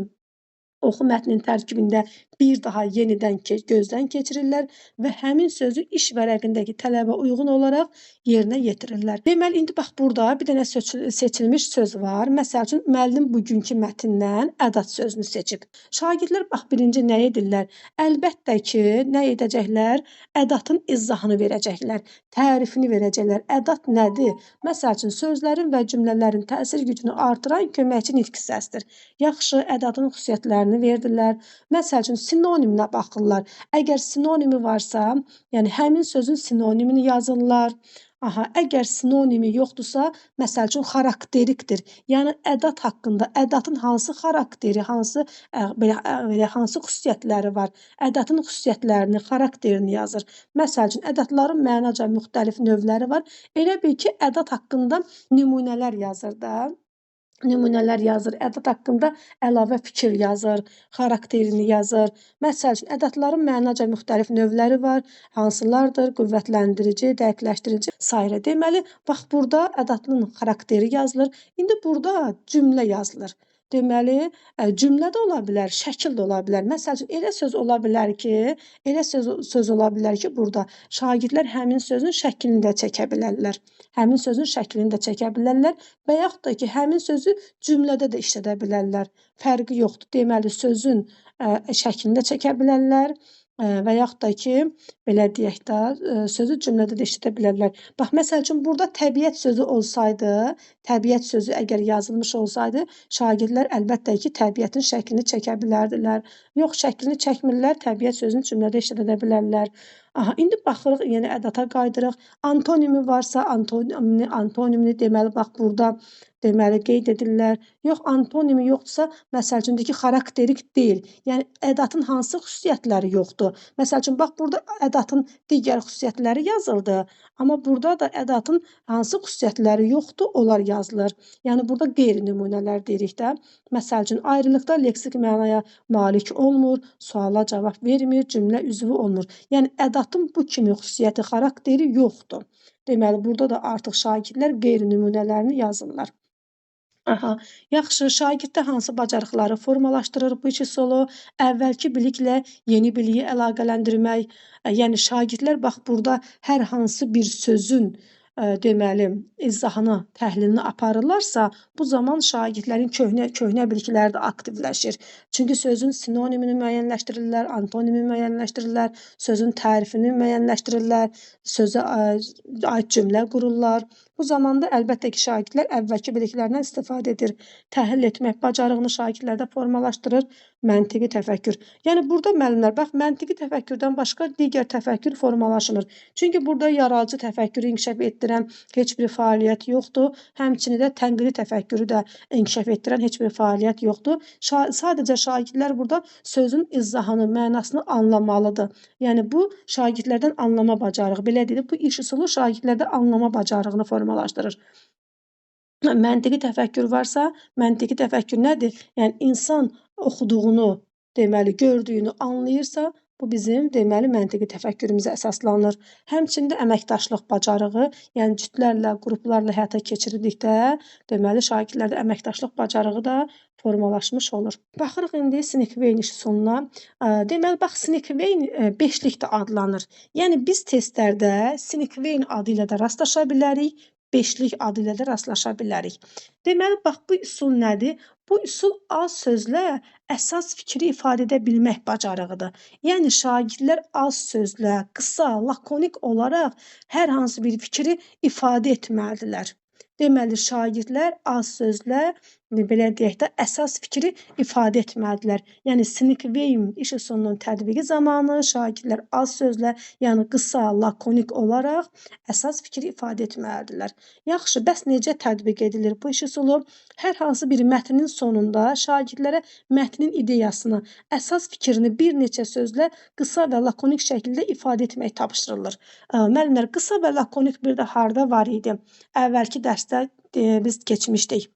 oxu mətnin tərkibində bir daha yenidən gözdən keçirirlər və həmin sözü iş vərəqindəki tələbə uyğun olaraq yerinə yetirirlər. Deməli, indi bax burada bir dənə seçilmiş söz var. Məsəl üçün, müəllim bugünkü mətndən ədat sözünü seçib. Şagirdlər bax birinci nə edirlər? Əlbəttə ki, nə edəcəklər? Ədatın izahını verəcəklər, tərifini verəcəklər. Ədat nədir? Məsəl üçün, sözlərin və cümlələrin təsir gücünü artıran köməkçi nitq hissəsidir. Yaxşı, ədatın xüsusiyyətlərini verdilər. Məsəl üçün, sinoniminə baxırlar. Əgər sinonimi varsa, yəni həmin sözün sinonimini yazırlar. Əgər sinonimi yoxdursa, məsəl üçün xarakterikdir. Yəni ədat haqqında, ədatın hansı xarakteri, hansı xüsusiyyətləri var? Ədatın xüsusiyyətlərini, xarakterini yazır. Məsəl üçün, ədatların mənaca müxtəlif növləri var. Elə bil ki, ədat haqqında nümunələr yazır da. Nümunələr yazır, ədat haqqında əlavə fikir yazır, xarakterini yazır. Məsəl üçün, ədatların mənaca müxtəlif növləri var. Hansılardır? Qüvvətləndirici, dəqiqləşdirici, sairə. Deməli, bax burada ədatın xarakteri yazılır. İndi burada cümlə yazılır. Deməli, cümlə də ola bilər, şəkil də ola bilər. Məsəl üçün, elə söz ola bilər ki, burada şagirdlər həmin sözün şəklini də çəkə bilərlər. Həmin sözün şəklini də çəkə bilərlər və yaxud da ki, həmin sözü cümlədə də işlədə bilərlər. Fərqi yoxdur. Deməli, sözün şəklini də çəkə bilərlər və yaxud da ki, belə deyək də, sözü cümlədə də işlədə bilərlər. Bax, məsəl üçün, burada təbiət sözü olsaydı, təbiət sözü əgər yazılmış olsaydı, şagirdlər əlbəttə ki, təbiətin şəklini çəkə bilərdilər. Yox, şəklini çəkmirlər, təbiət sözünü cümlədə işlədə bilərlər. İndi baxırıq, yenə ədata qaydırıq. Antonimi varsa, antonimini deməli, bax, burada deməli, qeyd edirlər. Yox, antonimi yoxdursa, məsəl üçün, ki, xarakterik deyil. Yəni, ədatın hansı xüsusiyyətləri yoxdur? Məsəl üçün, bax, burada ədatın digər xüsusiyyətləri yazıldı. Amma burada da ədatın hansı xüsusiyyətləri yoxdur, onlar yazılır. Yəni, burada qeyri-nümunələr deyirik də. Məsəl üçün, ayrılıqda leksik mənaya malik olmur, suala cavab vermir, cümlə üzvü olmur. Yəni, ədatın bu kimi xüsusiyyəti, xarakteri yoxdur. Deməli, burada da artıq şagirdlər qeyri-nümunələrini yazırlar. Yaxşı, şagirddə hansı bacarıqları formalaşdırır bu iki solo? Əvvəlki biliklə yeni biliyi əlaqələndirmək. Yəni, şagirdlər bax, burada hər hansı bir sözün deməli, izahını, təhlilini aparırlarsa, bu zaman şagirdlərin köhnə bilikləri də aktivləşir. Çünki sözün sinonimini müəyyənləşdirirlər, antonimini müəyyənləşdirirlər, sözün tərifini müəyyənləşdirirlər, sözə aid cümlə qururlar. Bu zamanda əlbəttə ki, şagirdlər əvvəlki biliklərindən istifadə edir. Təhlil etmək bacarığını şagirdlərdə formalaşdırır, məntiqi təfəkkür. Yəni, burada müəllimlər, bax, məntiqi təfəkkürdən başqa digər təfəkkür formalaşmır. Çünki burada yaradıcı təfəkkürü inkişaf etdirən heç bir fəaliyyət yoxdur. Həmçinin də tənqidi təfəkkürü də inkişaf etdirən heç bir fəaliyyət yoxdur. Sadəcə şagirdlər burada sözün izahını, mənasını anlamalıdır. Yəni, bu şagirdlərdən anlama bacarığı, belə deyilir, bu iş üsulu şagirdlərdə anlama bacarığını formalaşdırır. Məntiqi təfəkkür varsa, məntiqi təfəkkür nədir? Yəni, insan oxuduğunu, deməli, gördüyünü anlayırsa, bu bizim, deməli, məntiqi təfəkkürümüzə əsaslanır. Həmçində əməkdaşlıq bacarığı, yəni cütlərlə, qruplarla həyata keçirdikdə, deməli, şagirdlərdə əməkdaşlıq bacarığı da formalaşmış olur. Baxırıq indi Sinek-Veyn iş üsuluna. Deməli, bax, Sinek-Veyn beşlik də adlanır. Yəni, biz testlərdə Sinek-Veyn adı ilə də rastlaşa bilərik, beşlik adı ilə də rastlaşa bilərik. Deməli, bax, bu üsul nədir? Bu üsul az sözlə əsas fikri ifadə edə bilmək bacarığıdır. Yəni, şagirdlər az sözlə, qısa, lakonik olaraq hər hansı bir fikri ifadə etməlidirlər. Deməli, şagirdlər az sözlə, belə deyək də, əsas fikri ifadə etməlidirlər. Yəni, Sinek-Veyn iş üsulunun tətbiqi zamanı şagirdlər az sözlə, yəni qısa, lakonik olaraq əsas fikri ifadə etməlidirlər. Yaxşı, bəs necə tətbiq edilir bu iş üsulu? Hər hansı bir mətnin sonunda şagirdlərə mətnin ideyasını, əsas fikrini bir neçə sözlə qısa və lakonik şəkildə ifadə etmək tapşırılır. Müəllimlər, qısa və lakonik bir də harda var idi? Əvvəlki dərsdə biz keçmişdik.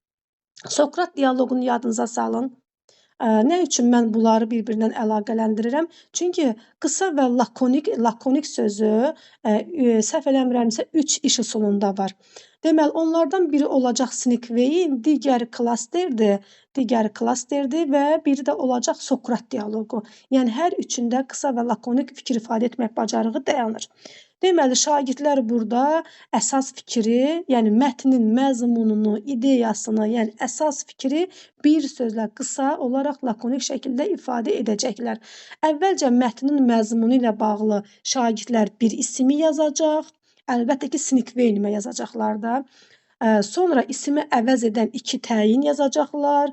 Sokrat dialoqunu yadınıza salın. Nə üçün mən bunları bir-birindən əlaqələndirirəm? Çünki qısa və lakonik sözü, səhv eləmirəmsə 3 iş üsulunda var. Deməli, onlardan biri olacaq Sinkveyn, digəri klasterdir və biri də olacaq Sokrat dialoqu. Yəni, hər üçündə qısa və lakonik fikir ifadə etmək bacarığı dayanır. Deməli, şagirdlər burada əsas fikri, yəni mətnin məzmununu, ideyasını, yəni əsas fikri bir sözlə qısa olaraq lakonik şəkildə ifadə edəcəklər. Əvvəlcə mətnin məzmunu ilə bağlı şagirdlər bir ismi yazacaq. Əlbəttə ki, Sinkveynimə yazacaqlar da. Sonra ismi əvəz edən 2 təyin yazacaqlar.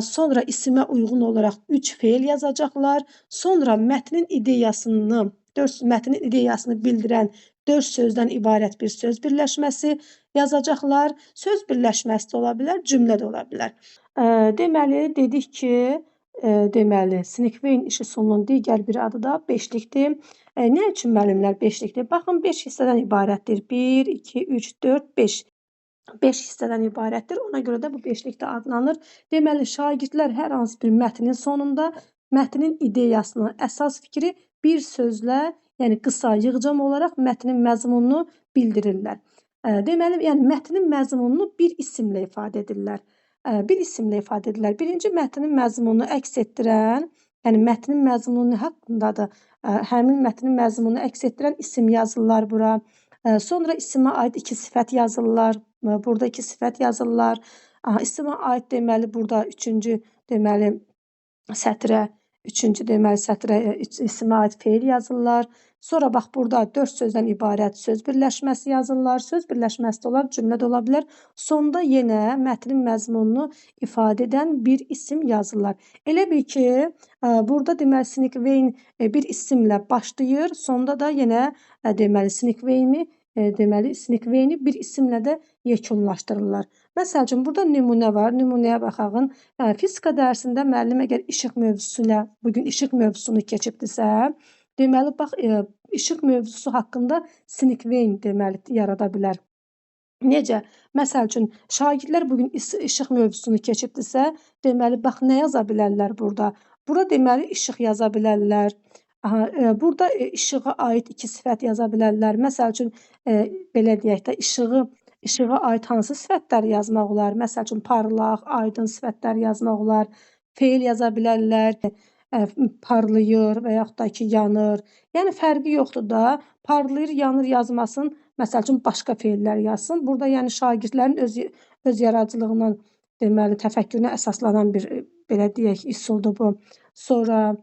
Sonra isimə uyğun olaraq 3 fe'l yazacaqlar. Sonra mətnin ideyasını bildirən 4 sözdən ibarət bir söz birləşməsi yazacaqlar. Söz birləşməsi də ola bilər, cümlə də ola bilər. Deməli, dedik ki, Sinkveyn iş üsulunun digər bir adı da beşlikdir. Nə üçün müəllimlər beşlikdir? Baxın, 5 hissədən ibarətdir. 1, 2, 3, 4, 5. 5 hissədən ibarətdir. Ona görə də bu beşlik də adlanır. Deməli, şagirdlər hər hansı bir mətnin sonunda mətnin ideyasını, əsas fikri bir sözlə, yəni qısa, yığcam olaraq mətnin məzmununu bildirirlər. Deməli, yəni mətnin məzmununu bir isimlə ifadə edirlər. Birinci mətnin məzmununu əks etdirən, yəni mətnin məzmunu haqqındadır. Həmin mətnin məzmununu əks etdirən isim yazırlar bura. Sonra isimə aid 2 sifət yazırlar. Burada 2 sifət yazırlar. İsimə aid deməli burada 3-cü deməli sətrə isimə aid fe'l yazırlar. Sonra bax burada 4 sözdən ibarət söz birləşməsi yazırlar. Söz birləşməsi də olar, cümlə də ola bilər. Sonda yenə mətnin məzmununu ifadə edən bir isim yazırlar. Elə bil ki, burada deməli Sinkveyn bir isimlə başlayır, sonda da yenə deməli Sinkveyni bir isimlə də yekunlaşdırırlar. Məsəl üçün, burada nümunə var. Nümunəyə baxağın. Fizika dərsində müəllim əgər işıq mövzusunu keçibdirsə, deməli, bax, işıq mövzusu haqqında Sinkveyn deməli yarada bilər. Necə? Məsəl üçün, şagirdlər bugün işıq mövzusunu keçibdirsə, deməli, bax, nə yaza bilərlər burada? Burada deməli, işıq yaza bilərlər. Burada işığa aid 2 sifət yaza bilərlər. Məsəl üçün, belə deyək də, işığa aid hansı sifətlər yazmaq olar? Məsəl üçün, parlaq, aydın sifətlər yazmaq olar. Fe'l yaza bilərlər. Parlayır və yaxud da ki, yanır. Yəni, fərqi yoxdur da. Parlayır, yanır yazmasın. Məsəl üçün, başqa fe'llər yazsın. Burada yəni şagirdlərin öz yaradıcılığından, deməli, təfəkkürünə əsaslanan bir, belə deyək, üsuldur bu. Sonra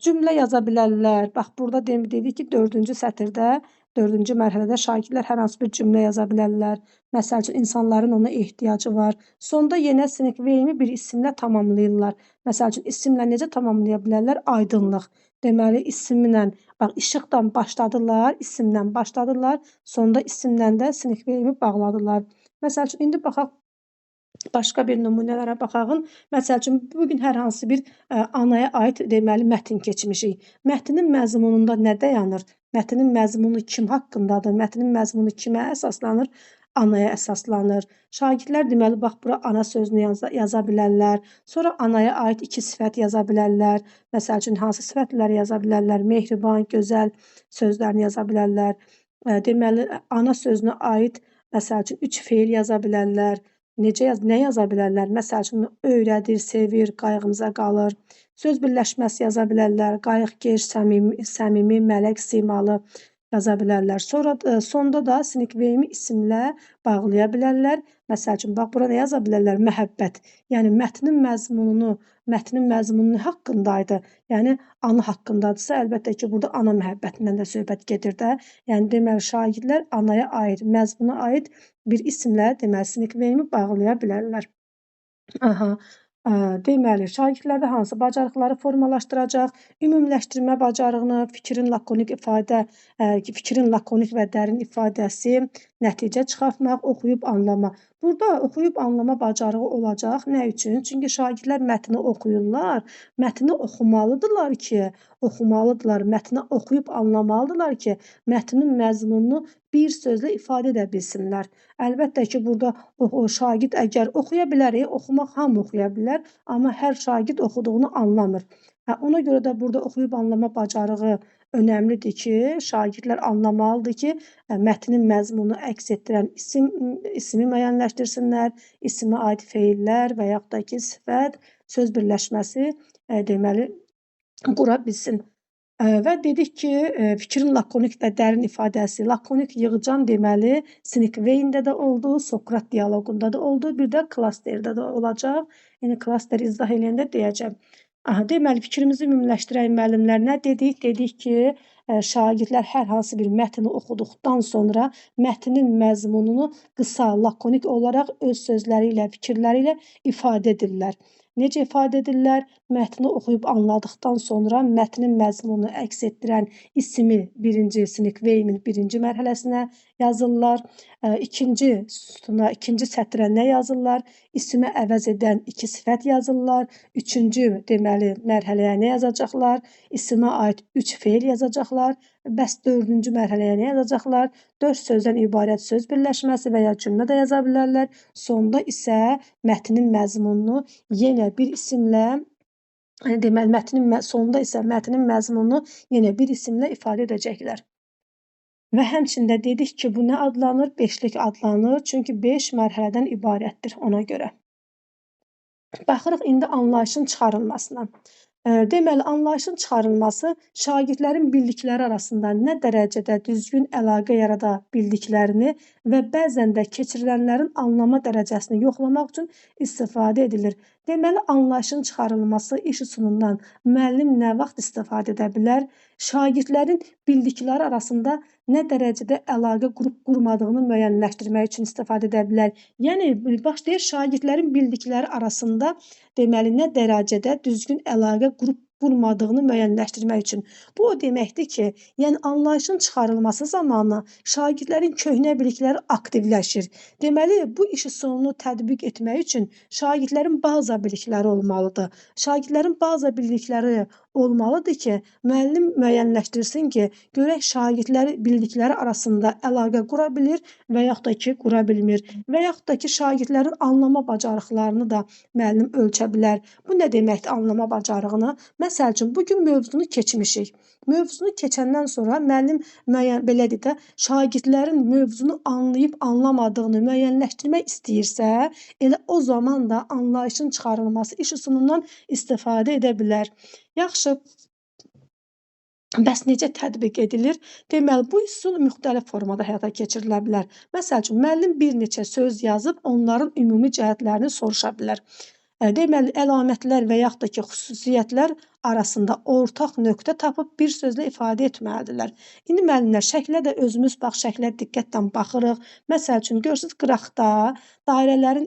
cümlə yaza bilərlər. Bax, burada dedik ki, 4-cü sətirdə, 4-cü mərhələdə şagirdlər hər hansı bir cümlə yaza bilərlər. Məsəl üçün, insanların ona ehtiyacı var. Sonda yenə Sinkveyni bir isimlə tamamlayırlar. Məsəl üçün, isimlə necə tamamlaya bilərlər? Aydınlıq. Deməli, isimlə, bax, işıqdan başladılar, sonda isimlə də Sinkveyni bağladılar. Məsəl üçün, indi baxaq, başqa bir nümunələrə baxağın. Məsəl üçün, bugün hər hansı bir anaya aid deməli mətn keçmişik. Mətnin məzmununda nə dayanır? Mətnin məzmunu kim haqqındadır? Mətnin məzmunu kimə əsaslanır? Anaya əsaslanır. Şagirdlər deməli, bax, bura ana sözünü yaza bilərlər. Sonra anaya aid 2 sifət yaza bilərlər. Məsəl üçün, hansı sifətləri yaza bilərlər? Mehriban, gözəl sözlərini yaza bilərlər. Deməli, ana sözünə aid, məsəl üçün, 3 fe'l yaza bilərlər. Nə yaza bilərlər? Məsəl üçün, öyrədir, sevir, qayğımıza qalır. Söz birləşməsi yaza bilərlər. Qayğıkeş, səmimi, mələk simalı yaza bilərlər. Sonra sonda da Sinkveyni isimlə bağlaya bilərlər. Məsəl üçün, bax, bura nə yaza bilərlər? Məhəbbət. Yəni, mətnin məzmunu haqqındaydı. Yəni, ana haqqındadırsa, əlbəttə ki, burada ana məhəbbətindən də söhbət gedir də. Yəni, deməli, şagirdlər anaya aid, məzmuna aid bir isimlə, deməli, Sinkveyni bağlaya bilərlər. Deməli, şagirdlərdə hansı bacarıqları formalaşdıracaq? Ümumiləşdirmə bacarığını, fikrin lakonik və dərin ifadəsi, nəticə çıxartmaq, oxuyub anlama. Burada oxuyub anlama bacarığı olacaq. Nə üçün? Çünki şagirdlər mətni oxuyurlar. Mətni oxumalıdırlar, mətni oxuyub anlamalıdırlar ki, mətnin məzmununu bir sözlə ifadə edə bilsinlər. Əlbəttə ki, burada o şagird əgər oxuya bilər, oxumaq hamı oxuya bilər, amma hər şagird oxuduğunu anlamır. Ona görə də burada oxuyub anlama bacarığı önəmlidir ki, şagirdlər anlamalıdır ki, mətnin məzmununu əks etdirən ismi müəyyənləşdirsinlər, ismə aid feillər və yaxud da ki, sifət, söz birləşməsi deməli qura bilsin. Və dedik ki, fikrin lakonik və dərin ifadəsi, lakonik yığcam deməli Sinkveyində də oldu, Sokrat dialoqunda da oldu, bir də klasterdə də olacaq. Yəni klasteri izah eləyəndə deyəcəm. Deməli fikrimizi ümumiləşdirək müəllimlər, nə dedik? Dedik ki, şagirdlər hər hansı bir mətni oxuduqdan sonra mətnin məzmununu qısa, lakonik olaraq öz sözləri ilə, fikirləri ilə ifadə edirlər. Necə ifadə edirlər? Mətni oxuyub anladıqdan sonra mətnin məzmununu əks etdirən ismi birinci Sinkveymin birinci mərhələsinə yazırlar. İkinci sütuna, ikinci sətrə nə yazırlar? İsmi əvəz edən iki sifət yazırlar. Üçüncü deməli mərhələyə nə yazacaqlar? İsmə aid 3 feil yazacaqlar. Bəs dördüncü mərhələyə nə yazacaqlar? 4 sözdən ibarət söz birləşməsi və ya cümlə də yaza bilərlər. Sonda isə mətnin məzmununu yenə bir isimlə, deməli sonda isə mətnin məzmununu yenə bir isimlə ifadə edəcəklər. Və həmçində dedik ki, bu nə adlanır? Beşlik adlanır. Çünki 5 mərhələdən ibarətdir ona görə. Baxırıq indi anlayışın çıxarılmasına. Deməli, anlayışın çıxarılması şagirdlərin bildikləri arasında nə dərəcədə düzgün əlaqə yarada bildiklərini və bəzən də keçirilənlərin anlama dərəcəsini yoxlamaq üçün istifadə edilir. Deməli, anlayışın çıxarılması iş üsulundan müəllim nə vaxt istifadə edə bilər? Şagirdlərin bildikləri arasında nə dərəcədə əlaqə qurub-qurmadığını müəyyənləşdirmək üçün istifadə edə bilər. Yəni, başlayır şagirdlərin bildikləri arasında deməli, nə dərəcədə düzgün əlaqə qurub-qurmadığını müəyyənləşdirmək üçün. Bu o deməkdir ki, yəni anlayışın çıxarılması zamanı şagirdlərin köhnə bilikləri aktivləşir. Deməli, bu iş üsulunu tətbiq etmək üçün şagirdlərin baza bilikləri olmalıdır. Şagirdlərin baza bilikləri olmalıdır ki, müəllim müəyyənləşdirsin ki, görək şagirdləri bildikləri arasında əlaqə qura bilir və yaxud da ki, qura bilmir. Və yaxud da ki, şagirdlərin anlama bacarıqlarını da müəllim ölçə bilər. Bu nə deməkdir anlama bacarığını? Məsəl üçün, bugün mövzunu keçmişik. Mövzunu keçəndən sonra müəllim belə deyək də, şagirdlərin mövzunu anlayıb anlamadığını müəyyənləşdirmək istəyirsə, elə o zaman da anlayışın çıxarılması iş üsulundan istifadə edə bilər. Yaxşı, bəs necə tətbiq edilir? Deməli, bu üsul müxtəlif formada həyata keçirilə bilər. Məsəl üçün, müəllim bir neçə söz yazıb onların ümumi cəhətlərini soruşa bilər. Deməli, əlamətlər və yaxud da ki, xüsusiyyətlər arasında ortaq nöqtə tapıb bir sözlə ifadə etməlidirlər. İndi müəllimlər, şəklə də özümüz şəklə diqqətlə baxırıq. Məsəl üçün, görürsünüz qıraqda dairələrin,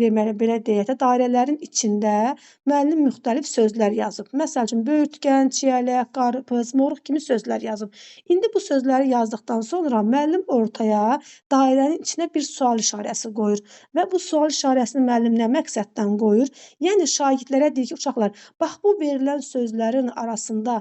deməli, belə deyək də, dairələrin içində müəllim müxtəlif sözlər yazıb. Məsəl üçün, böyürtkən, çiyələk, qarpız, moruq kimi sözlər yazıb. İndi bu sözləri yazdıqdan sonra müəllim ortaya dairənin içinə bir sual işarəsi qoyur və bu sual işarəsini müəllim nə məqsəddən qoyur? Yəni, şagirdlərə deyir ki, uşaqlar, bax bu verilən sözlərin arasında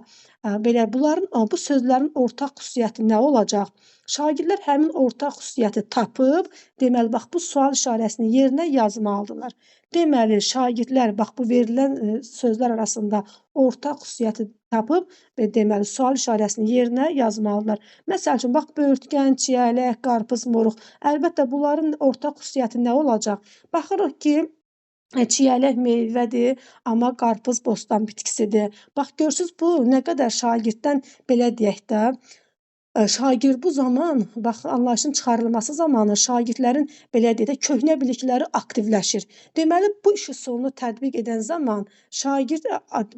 belə bu sözlərin ortaq xüsusiyyəti nə olacaq? Şagirdlər həmin ortaq xüsusiyyəti tapıb, deməli, bax bu sual işarəsini yerinə yazmalıdırlar. Deməli, şagirdlər bax bu verilən sözlər arasında ortaq xüsusiyyəti tapıb və deməli, sual işarəsini yerinə yazmalıdırlar. Məsəl üçün, bax böyürtkən, çiyələk, qarpız, moruq. Əlbəttə, bunların ortaq xüsusiyyəti nə olacaq? Baxırıq ki, çiyələk meyvədir, amma qarpız bostan bitkisidir. Bax, görürsünüz, bu nə qədər şagirddən belə deyək də, şagird bu zaman, bax, anlayışın çıxarılması zamanı şagirdlərin belə deyək də, köhnə bilikləri aktivləşir. Deməli, bu iş üsulunu tətbiq edən zaman şagird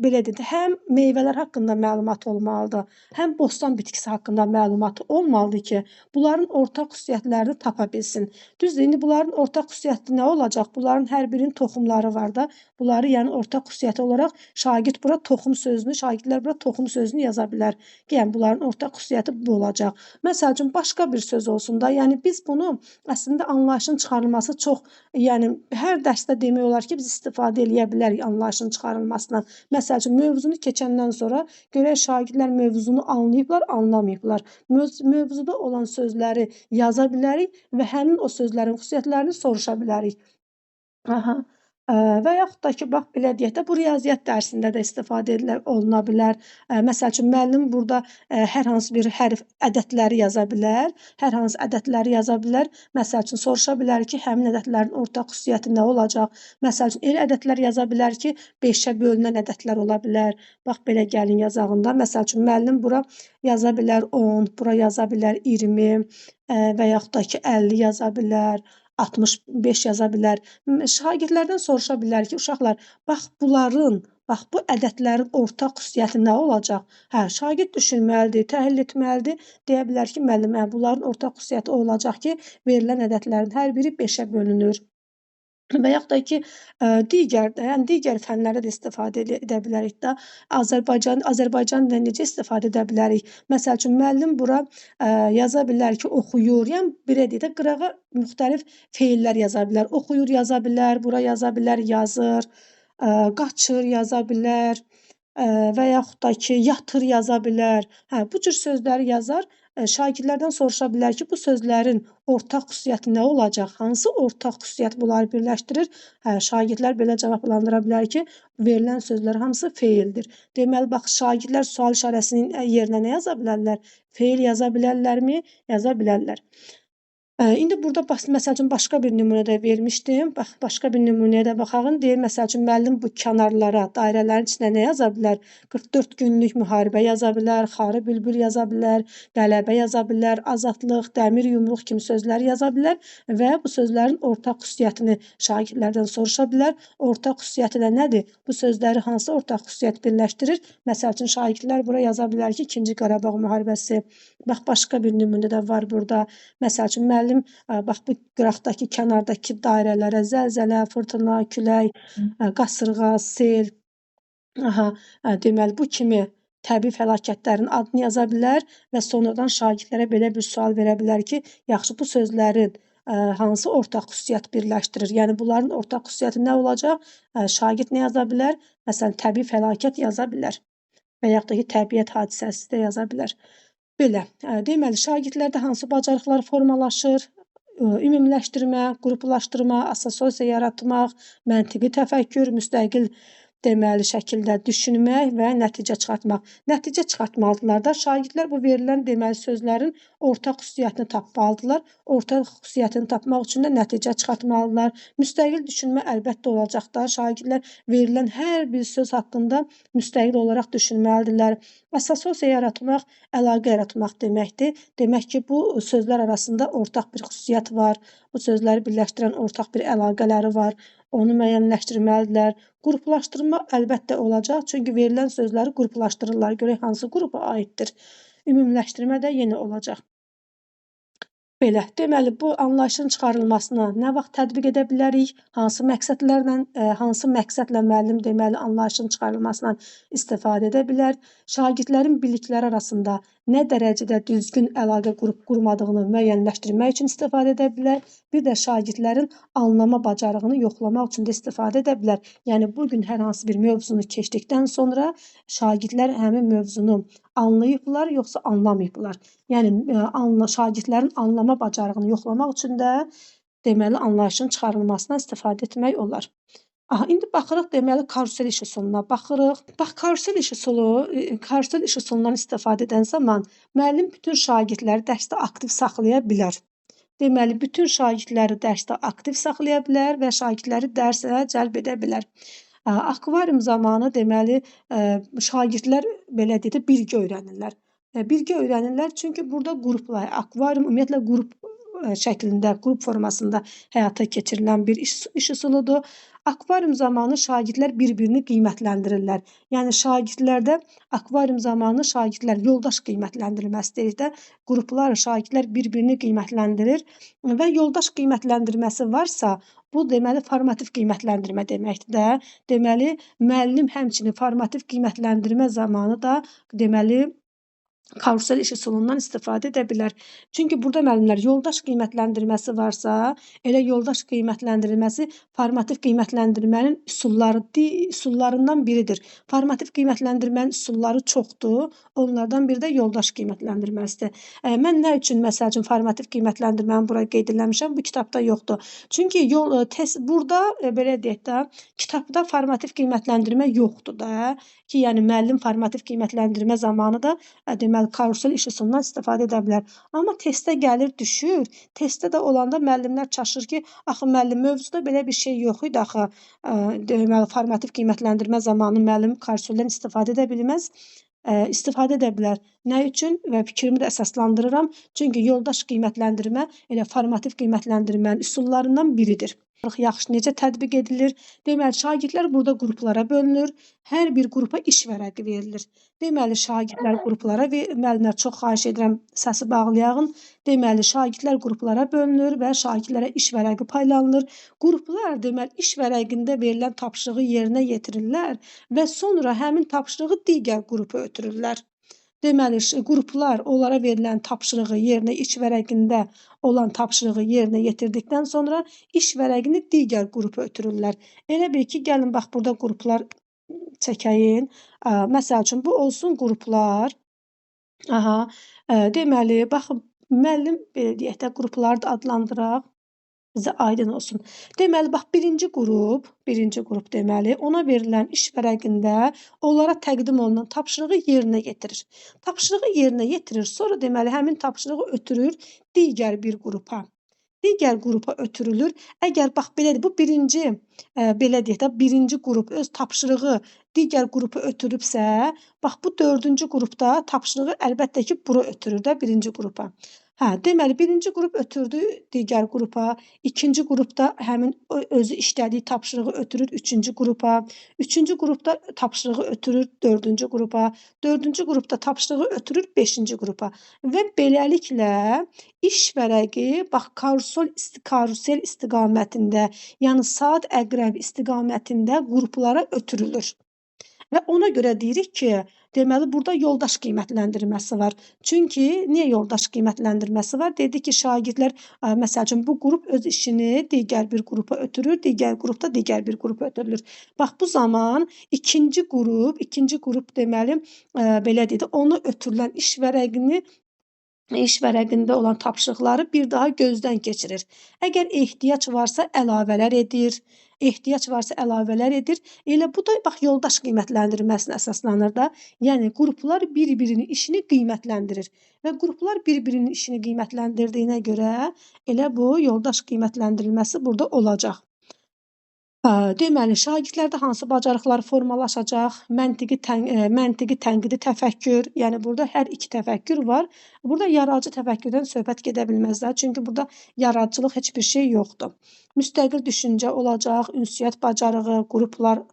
belə deyək də, həm meyvələr haqqında məlumat olmalıdır, həm bostan bitkisi haqqında məlumatı olmalıdır ki, bunların ortaq xüsusiyyətlərini tapa bilsin. Düzdür, indi bunların ortaq xüsusiyyəti nə olacaq? Bunların hər birinin toxumları var da, bunları yəni ortaq xüsusiyyəti olaraq şagird bura toxum sözünü, şagirdlər bura toxum sözünü yaza bilər. Yəni, bunların ortaq xüsusiyyəti bu olacaq. olacaq. Məsəl üçün başqa bir söz olsun da, yəni biz bunu əslində anlayışın çıxarılması çox, yəni hər dərsdə demək olar ki, biz istifadə eləyə bilərik anlayışın çıxarılmasından. Məsəl üçün mövzunu keçəndən sonra görək şagirdlər mövzunu anlayıblar, anlamayıblar. Mövzuda olan sözləri yaza bilərik və həmin o sözlərin xüsusiyyətlərini soruşa bilərik. Aha. Və yaxud da ki, bax belə deyək də, bu riyaziyyat dərsində də istifadə oluna bilər. Məsəl üçün müəllim burada hər hansı bir hərf, ədədləri yaza bilər. Hər hansı ədədləri yaza bilər. Məsəl üçün soruşa bilər ki, həmin ədədlərin ortaq xüsusiyyəti nə olacaq? Məsəl üçün elə ədədlər yaza bilər ki, 5-ə bölünən ədədlər ola bilər. Bax belə gəlin yazağında. Məsəl üçün müəllim bura yaza bilər 10, bura yaza bilər 20 və yaxud da ki, 50 yaza bilər. 65 yaza bilər. Şagirdlərdən soruşa bilər ki, uşaqlar, bax bu ədədlərin ortaq xüsusiyyəti nə olacaq? Hə, şagird düşünməlidir, təhlil etməlidir. Deyə bilər ki, müəllim, bunların ortaq xüsusiyyəti olacaq ki, verilən ədədlərin hər biri 5-ə bölünür. Və yaxud da ki, digər fənlərdə də istifadə edə bilərik də. Azərbaycan dilində necə istifadə edə bilərik? Məsəl üçün müəllim bura yaza bilər ki, oxuyur. Yəni belə deyək də, qırağa müxtəlif feillər yaza bilər. Oxuyur yaza bilər, bura yaza bilər, yazır, qaçır yaza bilər və yaxud da ki, yatır yaza bilər. Hə, bu cür sözləri yazar. Şagirdlərdən soruşa bilər ki, bu sözlərin ortaq xüsusiyyəti nə olacaq? Hansı ortaq xüsusiyyət bunları birləşdirir? Hə, şagirdlər belə cavablandıra bilər ki, verilən sözlər hamısı feildir. Deməli, bax, şagirdlər sual işarəsinin yerinə nə yaza bilərlər? Feil yaza bilərlərmi? Yaza bilərlər. İndi burada məsəl üçün başqa bir nümunə də vermişdim. Bax, başqa bir nümunəyə də baxaq. Deyir, məsəl üçün müəllim bu kənarlara, dairələrin içinə nə yaza bilər? 44 günlük müharibə yaza bilər, xarı bülbül yaza bilər, qələbə yaza bilər, azadlıq, dəmir yumruq kimi sözlər yaza bilər və bu sözlərin ortaq xüsusiyyətini şagirdlərdən soruşa bilər. Ortaq xüsusiyyəti də nədir? Bu sözləri hansı ortaq xüsusiyyət birləşdirir? Məsəl üçün şagirdlər bura yaza bilər ki, 2-ci Qarabağ müharibəsi. Bax, başqa bir nümunə də var burada. Məsəl üçün müəllim bax bu qıraqdakı, kənardakı dairələrə zəlzələ, fırtına, külək, qasırğa, sel, deməli bu kimi təbii fəlakətlərin adını yaza bilər və sonradan şagirdlərə belə bir sual verə bilər ki, yaxşı bu sözlərin hansı ortaq xüsusiyyət birləşdirir? Yəni bunların ortaq xüsusiyyəti nə olacaq? Şagird nə yaza bilər? Məsələn, təbii fəlakət yaza bilər və yaxud da ki, təbiət hadisəsi də yaza bilər. Belə, deməli, şagirdlərdə hansı bacarıqlar formalaşır? Ümumiləşdirmə, qruplaşdırma, assosiasiya yaratmaq, məntiqi təfəkkür, müstəqil deməli şəkildə düşünmək və nəticə çıxartmaq. Nəticə çıxartmalıdırlar da. Şagirdlər bu verilən deməli sözlərin ortaq xüsusiyyətini tapmalıdırlar. Ortaq xüsusiyyətini tapmaq üçün də nəticə çıxartmalıdırlar. Müstəqil düşünmə əlbəttə olacaq da. Şagirdlər verilən hər bir söz haqqında müstəqil olaraq düşünməlidirlər. Assosiasiya yaratmaq, əlaqə yaratmaq deməkdir. Demək ki, bu sözlər arasında ortaq bir xüsusiyyət var. Bu sözləri birləşdirən ortaq bir əlaqələri var. Onu müəyyənləşdirməlidirlər. Qruplaşdırma əlbəttə olacaq, çünki verilən sözləri qruplaşdırırlar. Görək hansı qrupa aiddir. Ümumiləşdirmə də yenə olacaq. Belə, deməli, bu anlayışın çıxarılmasına nə vaxt tətbiq edə bilərik? Hansı məqsədlə müəllim deməli anlayışın çıxarılmasından istifadə edə bilər? Şagirdlərin bilikləri arasında nə dərəcədə düzgün əlaqə qurmadığını müəyyənləşdirmək üçün istifadə edə bilər. Bir də şagirdlərin anlama bacarığını yoxlamaq üçün də istifadə edə bilər. Yəni, bugün hər hansı bir mövzunu keçdikdən sonra şagirdlər həmin mövzunu anlayıblar, yoxsa anlamayıblar. Yəni, şagirdlərin anlama bacarığını yoxlamaq üçün də deməli anlayışın çıxarılmasına istifadə etmək olar. İndi baxırıq deməli karusel iş üsuluna baxırıq. Bax, karusel iş üsulundan istifadə edən zaman müəllim bütün şagirdləri dərsdə aktiv saxlaya bilər. Deməli, bütün şagirdləri dərsdə aktiv saxlaya bilər və şagirdləri dərsə cəlb edə bilər. Akvarium zamanı deməli şagirdlər belə deyək də birgə öyrənirlər. Birgə öyrənirlər, çünki burada qruplar, akvarium ümumiyyətlə qrup şəklində, qrup formasında həyata keçirilən bir iş üsuludur. Akvarium zamanı şagirdlər bir-birini qiymətləndirirlər. Yəni şagirdlərdə akvarium zamanı şagirdlər yoldaş qiymətləndirilməsi deyirik də, qruplar, şagirdlər bir-birini qiymətləndirir və yoldaş qiymətləndirməsi varsa, bu deməli formativ qiymətləndirmə deməkdir də. Deməli, müəllim həmçinin formativ qiymətləndirmə zamanı da deməli karusel iş üsulundan istifadə edə bilər. Çünki burada müəllimlər yoldaş qiymətləndirməsi varsa, elə yoldaş qiymətləndirilməsi formativ qiymətləndirmənin üsullarından biridir. Formativ qiymətləndirmənin üsulları çoxdur. Onlardan biri də yoldaş qiymətləndirməsidir. Mən nə üçün məsəl üçün formativ qiymətləndirməni bura qeyd eləmişəm? Bu kitabda yoxdur. Çünki burada belə deyək də, kitabda formativ qiymətləndirmə yoxdur da ki, yəni müəllim formativ qiymətləndirmə zamanı da deməli karusel iş üsulundan istifadə edə bilər. Amma testə gəlir, düşür. Testdə də olanda müəllimlər çaşır ki, axı müəllim mövzuda belə bir şey yox idi axı. Deməli formativ qiymətləndirmə zamanı müəllim karuseldən istifadə edə bilməz. İstifadə edə bilər. Nə üçün? Və fikrimi də əsaslandırıram. Çünki yoldaş qiymətləndirmə elə formativ qiymətləndirmənin üsullarından biridir. Yaxşı necə tətbiq edilir? Deməli, şagirdlər burada qruplara bölünür. Hər bir qrupa iş vərəqi verilir. Deməli, şagirdlər qruplara müəllimlər çox xahiş edirəm, səsi bağlayağın. Deməli, şagirdlər qruplara bölünür və şagirdlərə iş vərəqi paylanılır. Qruplar deməli iş vərəqində verilən tapşırığı yerinə yetirirlər və sonra həmin tapşırığı digər qrupa ötürürlər. Deməli, qruplar onlara verilən tapşırığı yerinə iş vərəqində olan tapşırığı yerinə yetirdikdən sonra iş vərəqini digər qrupa ötürürlər. Elə bil ki, gəlin bax burada qruplar çəkəyin. Məsəl üçün bu olsun qruplar. Deməli, baxın müəllim belə deyək də qrupları da adlandıraq. Bizə aydın olsun. Deməli, bax birinci qrup deməli, ona verilən iş vərəqində onlara təqdim olunan tapşırığı yerinə yetirir. Tapşırığı yerinə yetirir, sonra deməli həmin tapşırığı ötürür digər bir qrupa. Digər qrupa ötürülür. Əgər bax belədir, bu birinci belə deyək də, birinci qrup öz tapşırığı digər qrupa ötürübsə, bax bu dördüncü qrupda tapşırığı əlbəttə ki, bura ötürür də birinci qrupa. Deməli, birinci qrup ötürdü digər qrupa, ikinci qrupda həmin özü işlədiyi tapşırığı ötürür üçüncü qrupa, üçüncü qrupda tapşırığı ötürür dördüncü qrupa, dördüncü qrupda tapşırığı ötürür beşinci qrupa və beləliklə iş vərəqi bax karusel istiqamətində, yəni saat əqrəbi istiqamətində qruplara ötürülür. Və ona görə deyirik ki, deməli burada yoldaş qiymətləndirməsi var. Çünki niyə yoldaş qiymətləndirməsi var? Dedi ki, şagirdlər məsəl üçün bu qrup öz işini digər bir qrupa ötürür, digər qrupda digər bir qrupa ötürülür. Bax bu zaman ikinci qrup deməli belə dedi, onu ötürülən iş vərəqində olan tapşırıqları bir daha gözdən keçirir. Əgər ehtiyac varsa əlavələr edir. Elə bu da bax yoldaş qiymətləndirməsinə əsaslanır da. Yəni qruplar bir-birinin işini qiymətləndirir və qruplar bir-birinin işini qiymətləndirdiyinə görə elə bu yoldaş qiymətləndirilməsi burada olacaq. Deməli, şagirdlərdə hansı bacarıqlar formalaşacaq? Məntiqi tənqidi təfəkkür, yəni burada hər iki təfəkkür var. Burada yaradıcı təfəkkürdən söhbət gedə bilməz də, çünki burada yaradıcılıq heç bir şey yoxdur. Müstəqil düşüncə olacaq, ünsiyyət bacarığı, qruplar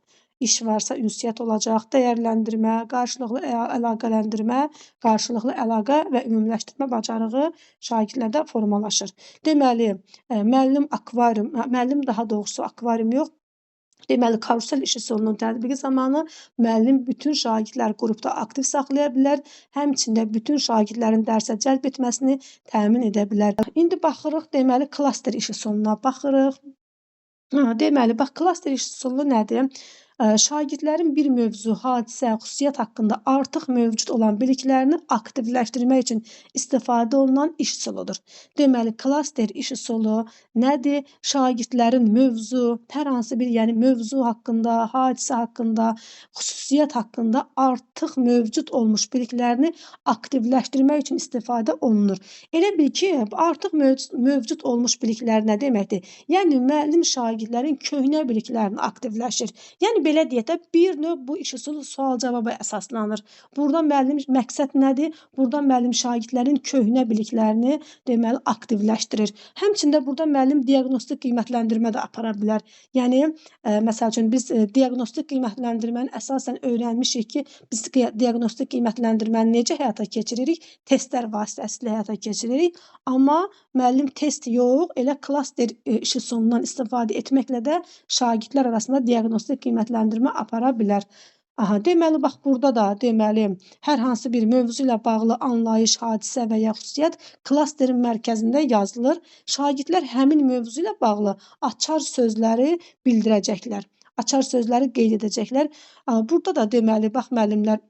iş varsa ünsiyyət olacaq, dəyərləndirmə, qarşılıqlı əlaqələndirmə, qarşılıqlı əlaqə və ümumiləşdirmə bacarığı şagirdlərdə formalaşır. Deməli, müəllim daha doğrusu akvarium yox, deməli, karusel iş üsulunun tətbiqi zamanı müəllim bütün şagirdlər qrupda aktiv saxlaya bilər, həmçində bütün şagirdlərin dərsə cəlb etməsini təmin edə bilər. İndi baxırıq, deməli, klaster iş üsuluna baxırıq. Deməli, bax, klaster iş üsulu nədir? Şagirdlərin bir mövzu, hadisə, xüsusiyyət haqqında artıq mövcud olan biliklərini aktivləşdirmək üçün istifadə olunan iş üsuludur. Deməli, klaster iş üsulu nədir? Şagirdlərin mövzu, hər hansı bir, yəni mövzu haqqında, hadisə haqqında, xüsusiyyət haqqında artıq mövcud olmuş biliklərini aktivləşdirmək üçün istifadə olunur. Elə bil ki, artıq mövcud olmuş biliklər nə deməkdir? Yəni müəllim şagirdlərin köhnə biliklərini aktivləşir. Yəni belə deyək də, bir növ bu iş üsulu sual-cavaba əsaslanır. Burada müəllim məqsəd nədir? Burada müəllim şagirdlərin köhnə biliklərini deməli aktivləşdirir. Həmçində burada müəllim diaqnostik qiymətləndirmə də apara bilər. Yəni məsəl üçün biz diaqnostik qiymətləndirməni əsasən öyrənmişik ki, biz diaqnostik qiymətləndirməni necə həyata keçiririk? Testlər vasitəsilə həyata keçiririk. Amma müəllim test yox, elə klaster iş üsulundan istifadə etməklə də şagirdlər arasında diaqnostik qiymətləndirmə apara bilər. Aha, deməli bax burada da deməli hər hansı bir mövzu ilə bağlı anlayış, hadisə və ya xüsusiyyət klasterin mərkəzində yazılır. Şagirdlər həmin mövzu ilə bağlı açar sözləri bildirəcəklər. Açar sözləri qeyd edəcəklər. Burada da deməli bax müəllimlər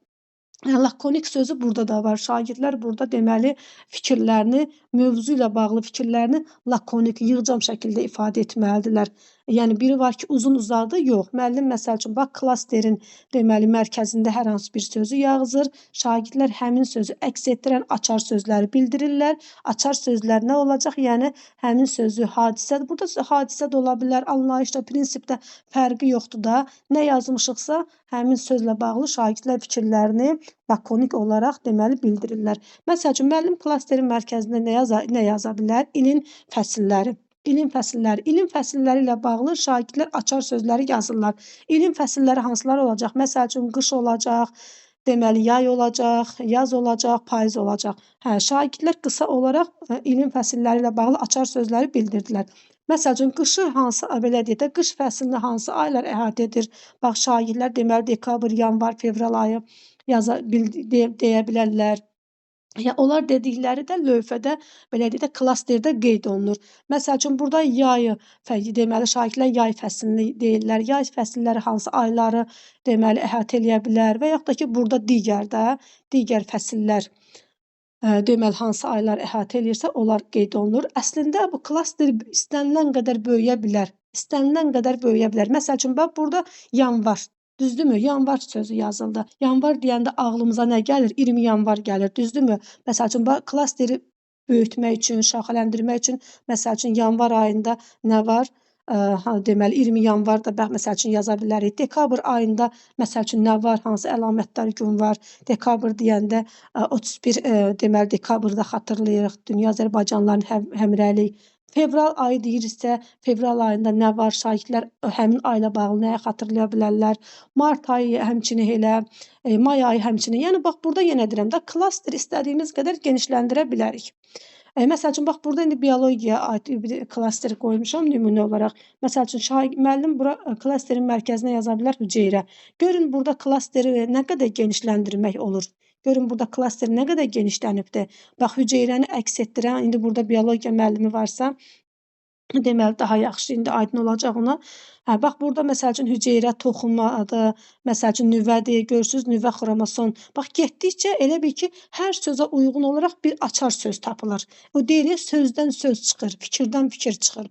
lakonik sözü burada da var. Şagirdlər burada deməli fikirlərini, mövzu ilə bağlı fikirlərini lakonik, yığcam şəkildə ifadə etməlidirlər. Yəni biri var ki, uzun-uzadı yox. Müəllim məsəl üçün bax klasterin deməli mərkəzində hər hansı bir sözü yazır. Şagirdlər həmin sözü əks etdirən açar sözləri bildirirlər. Açar sözlər nə olacaq? Yəni həmin sözü hadisə, burada hadisə də ola bilər, anlayışda, prinsipdə fərqi yoxdur da. Nə yazmışıqsa, həmin sözlə bağlı şagirdlər fikirlərini lakonik olaraq deməli bildirirlər. Məsəl üçün müəllim klasterin mərkəzində nə yaza bilər? İlin fəsilləri. İlin fəsilləri. İlin fəsilləri ilə bağlı şagirdlər açar sözləri yazırlar. İlin fəsilləri hansılar olacaq? Məsəl üçün qış olacaq, deməli yay olacaq, yaz olacaq, payız olacaq. Şagirdlər qısa olaraq ilin fəsilləri ilə bağlı açar sözləri bildirdilər. Məsəl üçün qışı hansı belə deyək də, qış fəslini hansı aylar əhatə edir? Bax şagirdlər deməli dekabr, yanvar, fevral ayı deyə bilərlər. Ya onlar dedikləri də lövhədə belə deyək də klasterdə qeyd olunur. Məsəl üçün burada yayı deməli şagirdlər yay fəslini deyirlər. Yay fəsilləri hansı ayları deməli əhatə eləyə bilər və yaxud da ki burada digər fəsillər deməli hansı aylar əhatə eləyirsə, onlar qeyd olunur. Əslində bu klaster istənilən qədər böyüyə bilər. İstənilən qədər böyüyə bilər. Məsəl üçün bax burada yanvar, düzdürmü? Yanvar sözü yazıldı. Yanvar deyəndə ağlımıza nə gəlir? 20 yanvar gəlir, düzdürmü? Məsəl üçün bax klasteri böyütmək üçün, şaxələndirmək üçün məsəl üçün yanvar ayında nə var? Deməli 20 yanvar da bax məsəl üçün yaza bilərik. Dekabr ayında məsəl üçün nə var? Hansı əlamətdar gün var? Dekabr deyəndə 31 deməli dekabrda xatırlayırıq. Dünya Azərbaycanlıların həmrəylik. Fevral ayı deyirsə, fevral ayında nə var? Şagirdlər həmin ayla bağlı nəyə xatırlaya bilərlər? Mart ayı həmçinin elə, may ayı həmçinin. Yəni bax burada yenə deyirəm də klaster istədiyimiz qədər genişləndirə bilərik. Məsəl üçün bax burada indi biologiyaya aid bir klaster qoymuşam nümunə olaraq. Məsəl üçün müəllim bura klasterin mərkəzinə yaza bilər hüceyrə. Görün burada klasteri nə qədər genişləndirmək olur. Görün burada klaster nə qədər genişlənibdir. Bax hüceyrəni əks etdirən indi burada biologiya müəllimi varsa, deməli daha yaxşı indi aydın olacaq ona. Bax burada məsəl üçün hüceyrə toxumadır, məsəl üçün nüvədir, görürsüz nüvə xromosom. Bax getdikcə elə bil ki, hər sözə uyğun olaraq bir açar söz tapılır. O deyilir sözdən söz çıxır, fikirdən fikir çıxır.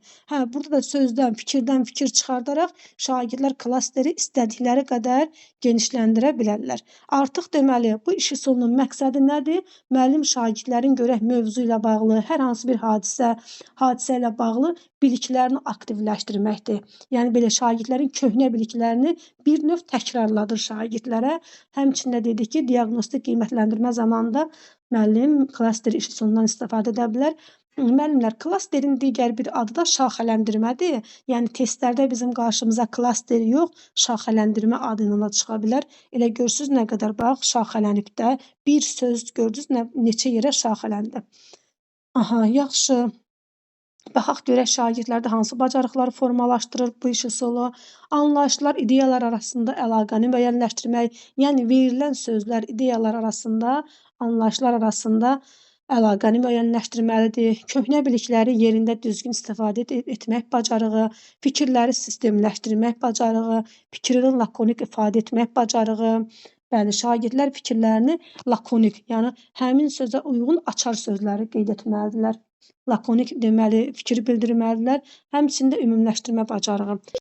Burada da sözdən, fikirdən fikir çıxardaraq şagirdlər klasteri istədikləri qədər genişləndirə bilərlər. Artıq deməli bu iş üsulunun məqsədi nədir? Müəllim şagirdlərin görək mövzu ilə bağlı hər hansı bir hadisə ilə bağlı biliklərini aktivləşdirməkdir. Yəni belə şagirdlərin köhnə biliklərini bir növ təkrarladır şagirdlərə. Həmçinin də dedik ki, diaqnostik qiymətləndirmə zamanında müəllim klaster iş üsulundan istifadə edə bilər. Müəllimlər, klasterin digər bir adı da şaxələndirmədir. Yəni testlərdə bizim qarşımıza klaster yox, şaxələndirmə adı ilə çıxa bilər. Elə görürsüz nə qədər bax şaxələnib də bir söz gördünüz neçə yerə şaxələndi. Yaxşı. Baxaq görək şagirdlərdə hansı bacarıqları formalaşdırır bu iş üsulu. Anlayışlar, ideyalar arasında əlaqəni müəyyənləşdirmək, yəni verilən sözlər, ideyalar arasında, anlayışlar arasında əlaqəni müəyyənləşdirməlidir. Köhnə bilikləri yerində düzgün istifadə etmək bacarığı, fikirləri sistemləşdirmək bacarığı, fikrini lakonik ifadə etmək bacarığı. Bəli, şagirdlər fikirlərini lakonik, yəni həmin sözə uyğun açar sözləri qeyd etməlidirlər. Lakonik deməli fikir bildirməlidirlər, həmçinin də ümumiləşdirmə bacarığı.